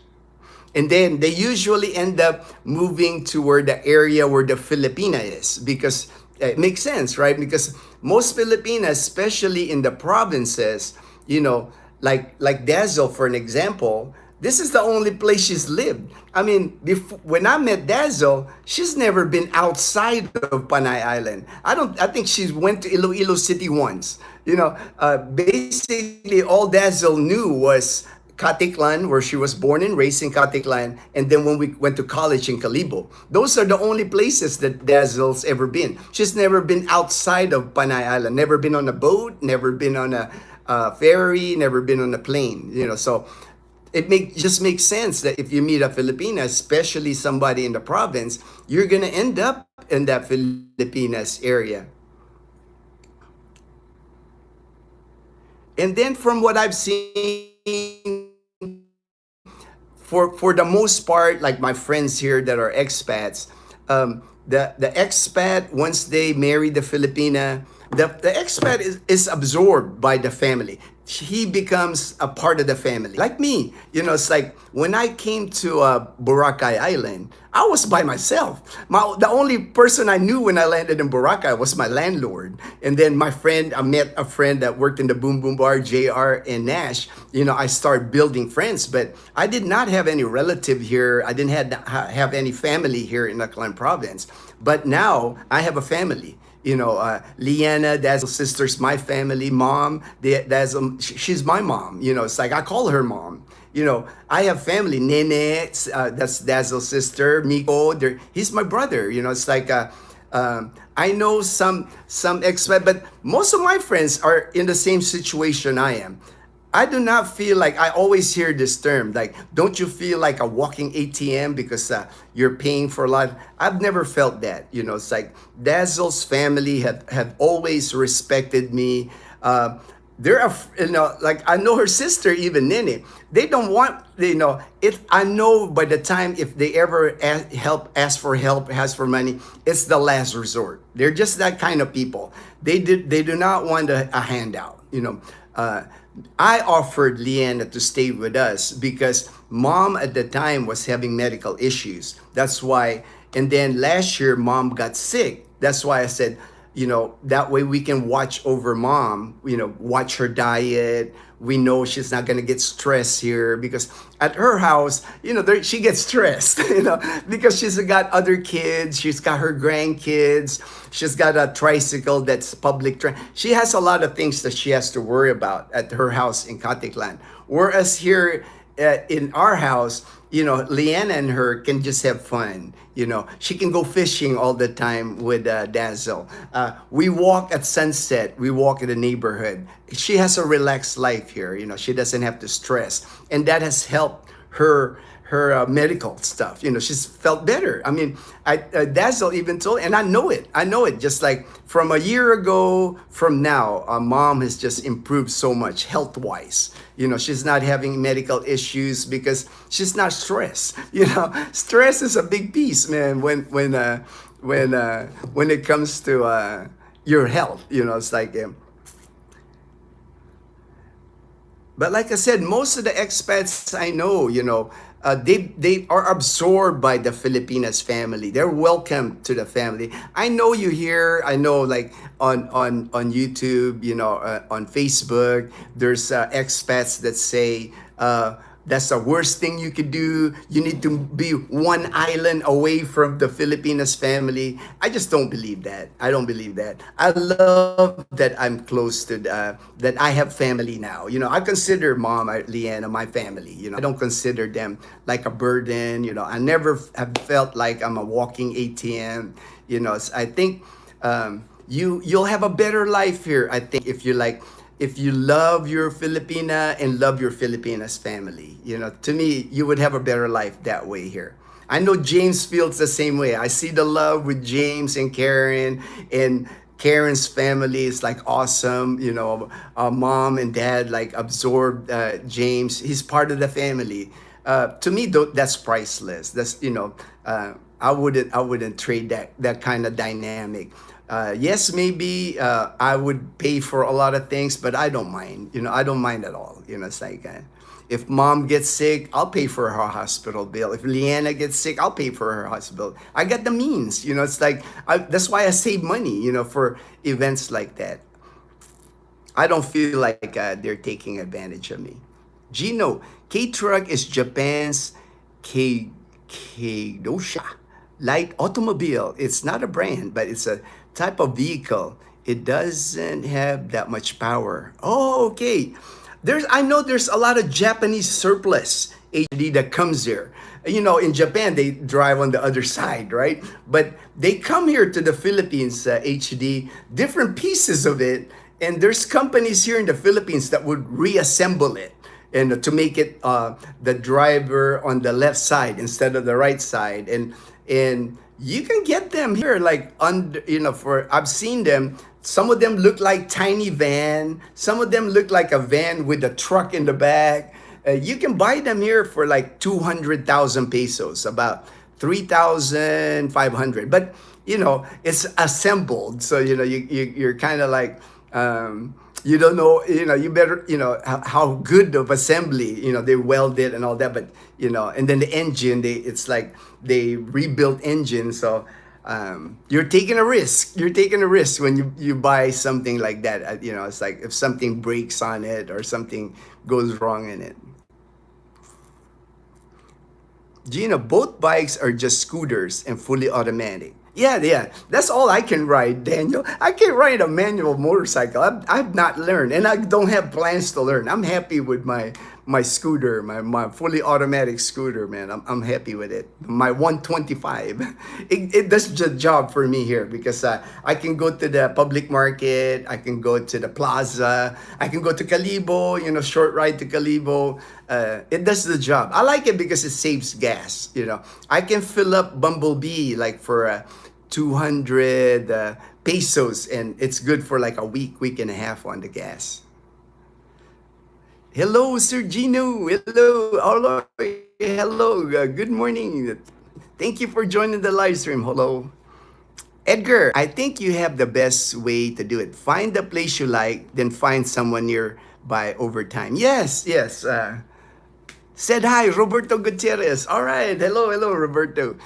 And then they usually end up moving toward the area where the Filipina is because it makes sense, right? Because most Filipinas, especially in the provinces, like Dazzle, for an example, this is the only place she's lived. I mean, when I met Dazzle, she's never been outside of Panay Island. I think she went to Iloilo City once. Basically all Dazzle knew was Caticlan, where she was born and raised in Caticlan, and then when we went to college in Calibo. Those are the only places that Dazzle's ever been. She's never been outside of Panay Island, never been on a boat, never been on a ferry, never been on a plane. So it just makes sense that if you meet a Filipina, especially somebody in the province, you're gonna end up in that Filipinas area. And then from what I've seen, for the most part, like my friends here that are expats, the expat, once they marry the Filipina, the expat is absorbed by the family. he becomes a part of the family. Like me, it's like when I came to Boracay Island, I was by myself. The only person I knew when I landed in Boracay was my landlord. And then my friend, I met a friend that worked in the Boom Boom Bar, JR and Nash. I started building friends, but I did not have any relative here. I didn't have any family here in Aklan province. But now I have a family. Leanna, Dazzle's sister's my family. Mom, she's my mom. It's like I call her mom. I have family. Nene, that's Dazzle's sister. Miko, he's my brother. It's like I know some expat, but most of my friends are in the same situation I am. I do not feel like, I always hear this term, like, don't you feel like a walking ATM because you're paying for life? I've never felt that. It's like Dazzle's family have always respected me. Like I know her sister, even Nene. They don't want, I know by the time if they ever ask for help, ask for money, it's the last resort. They're just that kind of people. They do not want a handout. I offered Leanna to stay with us because mom at the time was having medical issues. That's why, and then last year mom got sick. That's why I said, that way we can watch over mom, watch her diet. We know she's not going to get stressed here because at her house, she gets stressed, because she's got other kids. She's got her grandkids. She's got a tricycle that's public. She has a lot of things that she has to worry about at her house in Katiklan. Whereas here in our house, Leanna and her can just have fun. She can go fishing all the time with Dazzle. We walk at sunset. We walk in the neighborhood. She has a relaxed life here. She doesn't have to stress. And that has helped her medical stuff. She's felt better. I mean, Dazzle even told, and I know it. Just like from a year ago, from now, mom has just improved so much health-wise. She's not having medical issues because she's not stressed. Stress is a big piece, man. When it comes to your health, it's like. But like I said, most of the expats I know, they are absorbed by the Filipinas family. They're welcome to the family. I know you here. I know, like on YouTube, on Facebook, there's expats that say that's the worst thing you could do. You need to be one island away from the Filipinas family. I just don't believe that. I don't believe that. I love that I'm close to that I have family now. I consider mom, Leanna, my family. I don't consider them like a burden. I never have felt like I'm a walking ATM. I think you'll have a better life here. I think if you love your Filipina and love your Filipinas family, to me, you would have a better life that way here. I know James feels the same way. I see the love with James and Karen, and Karen's family is like awesome. Mom and dad like absorbed James. He's part of the family. To me, that's priceless. That's I wouldn't trade that kind of dynamic. Yes, maybe I would pay for a lot of things, but I don't mind. I don't mind at all. It's like if mom gets sick, I'll pay for her hospital bill. If Leanna gets sick, I'll pay for her hospital. I got the means. It's like that's why I save money. For events like that. I don't feel like they're taking advantage of me. Gino, K-Truck is Japan's Keidosha light automobile. It's not a brand, but it's a type of vehicle. It doesn't have that much power. Oh, okay. I know there's a lot of Japanese surplus HD that comes here. In Japan, they drive on the other side, right? But they come here to the Philippines, HD, different pieces of it. And there's companies here in the Philippines that would reassemble it and to make it the driver on the left side instead of the right side. And you can get them here, like I've seen them. Some of them look like tiny van. Some of them look like a van with a truck in the back. You can buy them here for like 200,000 pesos, about 3,500. But it's assembled, so you're kind of like You don't know, you better, how good of assembly, they welded and all that, but, and then the engine, it's like they rebuilt engine. So you're taking a risk. You're taking a risk when you buy something like that. It's like if something breaks on it or something goes wrong in it. Gina, both bikes are just scooters and fully automatic. Yeah, yeah. That's all I can ride, Daniel. I can't ride a manual motorcycle. I've not learned, and I don't have plans to learn. I'm happy with my scooter, my fully automatic scooter, man. I'm happy with it. My 125. It does the job for me here because I can go to the public market, I can go to the plaza, I can go to Calibo, short ride to Calibo. It does the job. I like it because it saves gas. I can fill up Bumblebee like for 200 pesos, and it's good for like a week and a half on the gas. Hello, Sir Gino. Hello. Hello. Hello. Good morning. Thank you for joining the live stream. Hello. Edgar, I think you have the best way to do it. Find the place you like, then find someone nearby over time. Yes, yes. Said hi, Roberto Gutierrez. All right. Hello, hello, Roberto.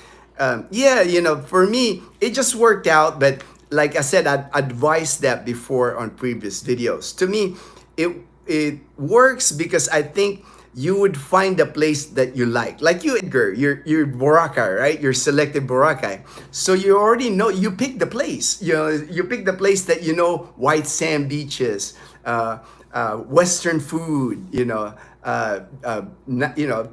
Yeah, for me, it just worked out. But like I said, I advised that before on previous videos. To me, it works because I think you would find a place that you like. Like you, Edgar, you're Boracay, right? You're selected Boracay. So you already know, you pick the place. You pick the place that white sand beaches, Western food,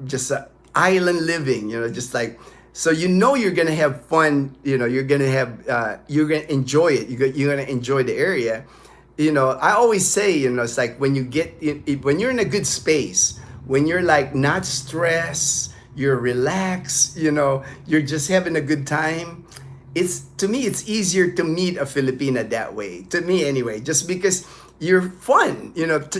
just island living, just like, so you're gonna have fun, you're gonna have, you're gonna enjoy it, you're gonna enjoy the area. I always say, it's like when when you're in a good space, when you're like not stressed, you're relaxed, you're just having a good time. To me, it's easier to meet a Filipina that way. To me, anyway, just because you're fun.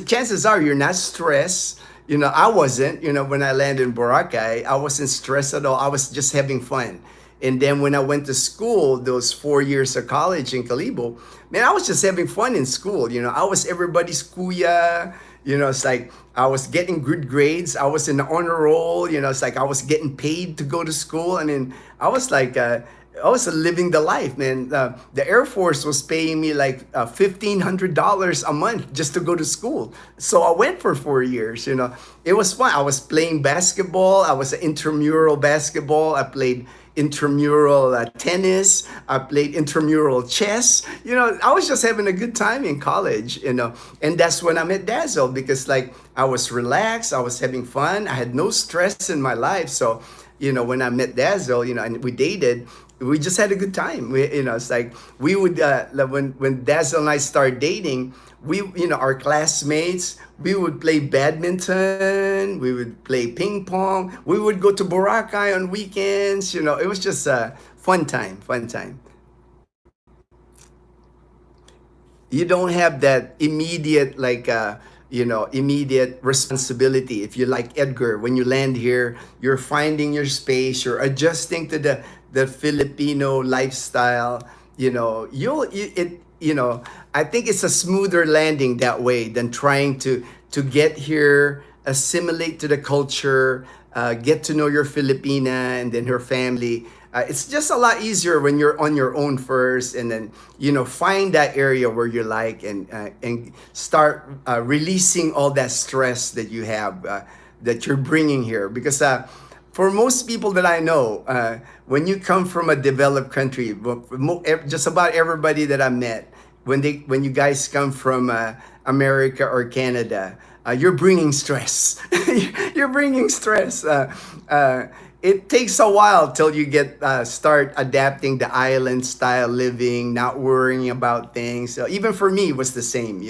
Chances are you're not stressed. I wasn't. When I landed in Boracay, I wasn't stressed at all. I was just having fun. And then when I went to school, those 4 years of college in Calibo, man, I was just having fun in school. I was everybody's kuya. It's like I was getting good grades. I was in the honor roll. It's like I was getting paid to go to school. I mean, I was like, I was living the life, man. The Air Force was paying me like $1,500 a month just to go to school. So I went for 4 years. It was fun. I was playing basketball. I was an intramural basketball. I played intramural tennis. I played intramural chess. I was just having a good time in college. And that's when I met Dazzle, because like I was relaxed. I was having fun. I had no stress in my life. So when I met Dazzle, and we dated, we just had a good time. It's like we would when Dazzle and I started dating, we our classmates, we would play badminton, we would play ping pong, we would go to Boracay on weekends. It was just a fun time. You don't have that immediate immediate responsibility. If you like Edgar, when you land here, you're finding your space, you're adjusting to the Filipino lifestyle. I think it's a smoother landing that way than trying to get here, assimilate to the culture, get to know your Filipina and then her family. It's just a lot easier when you're on your own first, and then find that area where you like, and start releasing all that stress that you have, that you're bringing here. Because for most people that I know, when you come from a developed country, just about everybody that I met, when you guys come from America or Canada, you're bringing stress. You're bringing stress. It takes a while till you start adapting the island style living, not worrying about things. So even for me, it was the same.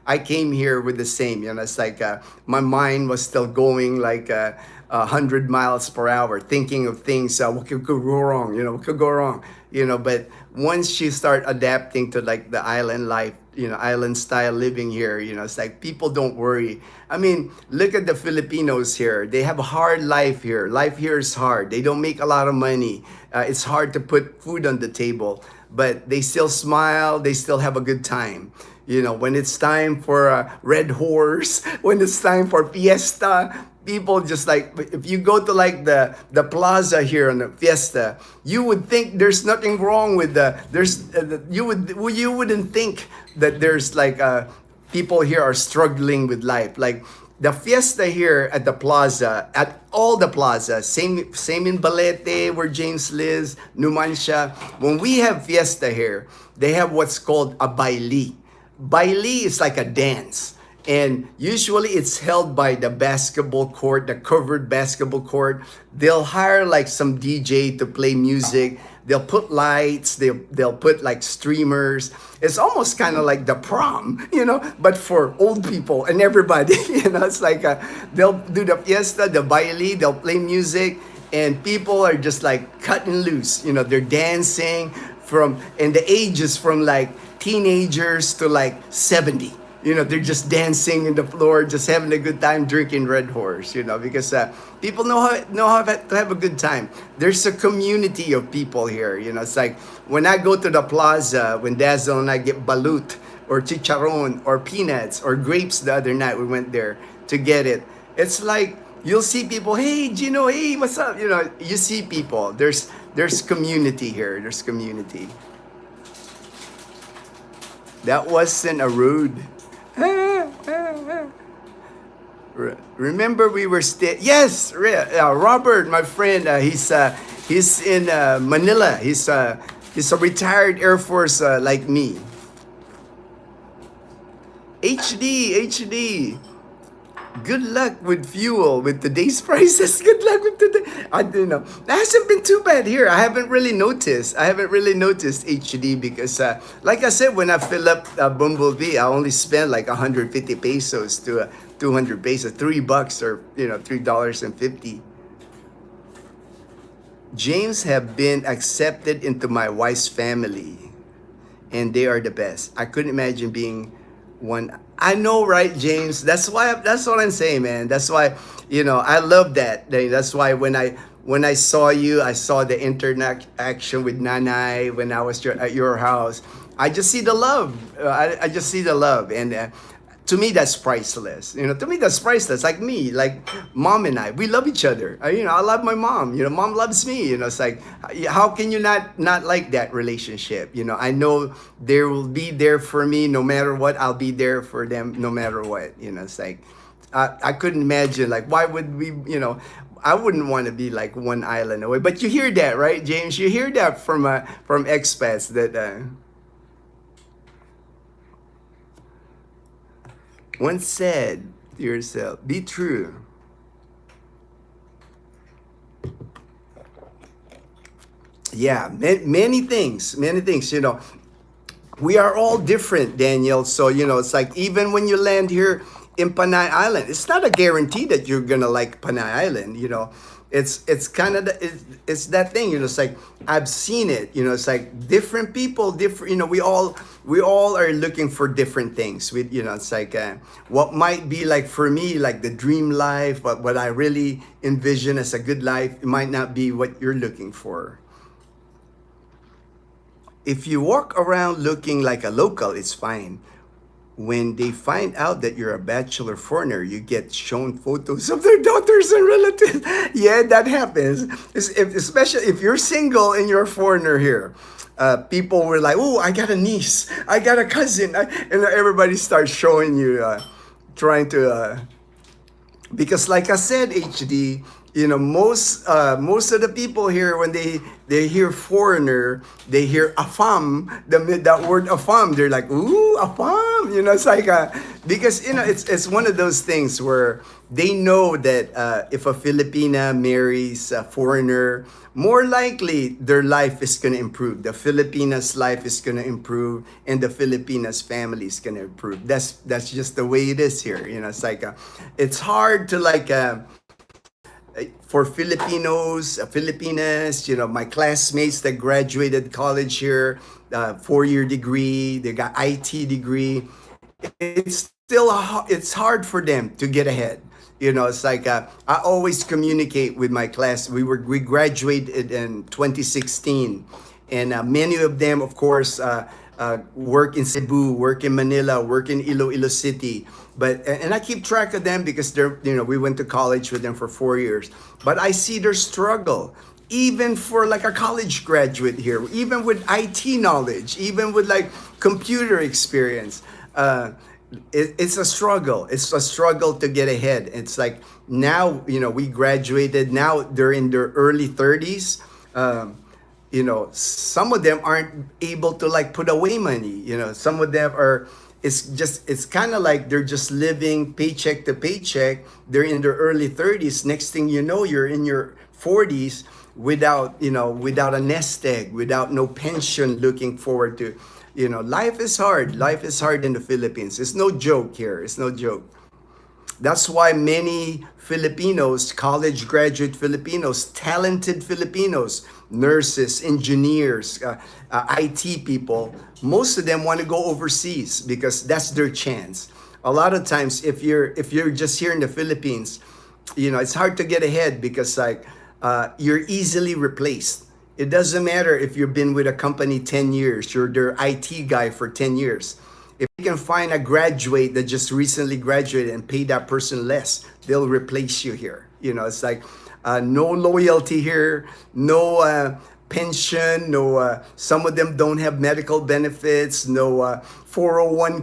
I came here with the same. It's like my mind was still going like 100 miles per hour, thinking of things. What could go wrong? What could go wrong? But once you start adapting to like the island life, island style living here, it's like people don't worry. I mean, look at the Filipinos here. They have a hard life here. Life here is hard. They don't make a lot of money. It's hard to put food on the table, but they still smile. They still have a good time. You know, when it's time for Red Horse, when it's time for Fiesta, people just like, if you go to like the plaza here on the Fiesta, you would think there's nothing wrong with you wouldn't think that there's like people here are struggling with life. Like the Fiesta here at the plaza, at all the plazas, same in Balete where James lives, Numancia. When we have Fiesta here, they have what's called a baile. Baile is like a dance. And usually it's held by the basketball court, the covered basketball court. They'll hire like some DJ to play music. They'll put lights, they'll put like streamers. It's almost kind of like the prom, you know, but for old people and everybody. You know, it's like they'll do the fiesta, the baile, they'll play music, and people are just like cutting loose. You know, they're dancing and the ages from like teenagers to like 70. You know, they're just dancing in the floor, just having a good time drinking Red Horse, you know, because people know how to have a good time. There's a community of people here, you know. It's like when I go to the plaza, when Dazzle and I get balut or chicharron or peanuts or grapes the other night, we went there to get it. It's like you'll see people, hey, Gino, hey, what's up? You know, you see people. There's community here. There's community. That wasn't a rude. Remember we were yes, Robert, my friend, he's in Manila. He's a retired Air Force like me. HD. Good luck with fuel with today's prices. Good luck with today. I don't know. That hasn't been too bad here. I haven't really noticed HD because, like I said, when I fill up Bumblebee, I only spend like 150 pesos to 200 pesos, $3 or $3.50. James have been accepted into my wife's family, and they are the best. I couldn't imagine being one. I know, right, James? That's what I'm saying, man. That's why, I love that. That's why when I saw you, I saw the interaction with Nanay when I was at your house. I just see the love. I just see the love, and to me that's priceless. To me that's priceless. Like me, like mom and I, we love each other. I love my mom. Mom loves me. It's like, how can you not like that relationship? I know they will be there for me no matter what. I'll be there for them no matter what. It's like I couldn't imagine. Like, why would we? I wouldn't want to be like one island away. But you hear that, right, James? You hear that from expats that. Once said to yourself, be true. Yeah, many things. We are all different, Daniel. So, it's like even when you land here in Panay Island, it's not a guarantee that you're going to like Panay Island, It's kind of it's that thing, it's like I've seen it, it's like different people, we all are looking for different things. It's like what might be like for me like the dream life, but what I really envision as a good life, it might not be what you're looking for. If you walk around looking like a local, it's fine. When they find out that you're a bachelor foreigner, you get shown photos of their daughters and relatives. Yeah, that happens. Especially if you're single and you're a foreigner here. People were like, oh, I got a niece, I got a cousin. And everybody starts showing you, trying to, because like I said, HD, most of the people here, when they hear foreigner, they hear afam, that word afam, they're like, ooh, afam, it's like, because, it's one of those things where they know that if a Filipina marries a foreigner, more likely their life is going to improve. The Filipina's life is going to improve, and the Filipina's family is going to improve. That's just the way it is here. It's like, it's hard to like, for Filipinos, Filipinas, my classmates that graduated college here, 4-year degree, they got IT degree. It's hard for them to get ahead. It's like I always communicate with my class. We graduated in 2016, and many of them, of course, work in Cebu, work in Manila, work in Iloilo City. But and I keep track of them because they're, we went to college with them for 4 years. But I see their struggle, even for like a college graduate here, even with IT knowledge, even with like computer experience. It's a struggle. It's a struggle to get ahead. It's like now, we graduated. Now they're in their early 30s. Some of them aren't able to like put away money. Some of them are. It's kind of like they're just living paycheck to paycheck. They're in their early 30s. Next thing you know, you're in your 40s without a nest egg, without no pension looking forward to. Life is hard. Life is hard in the Philippines. It's no joke here. It's no joke. That's why many Filipinos, college graduate Filipinos, talented Filipinos, nurses, engineers, IT people, most of them want to go overseas because that's their chance. A lot of times, if you're just here in the Philippines, it's hard to get ahead because you're easily replaced. It doesn't matter if you've been with a company 10 years, you're their IT guy for 10 years. If you can find a graduate that just recently graduated and pay that person less, they'll replace you here. It's like no loyalty here, no pension, no. Some of them don't have medical benefits, no 401k.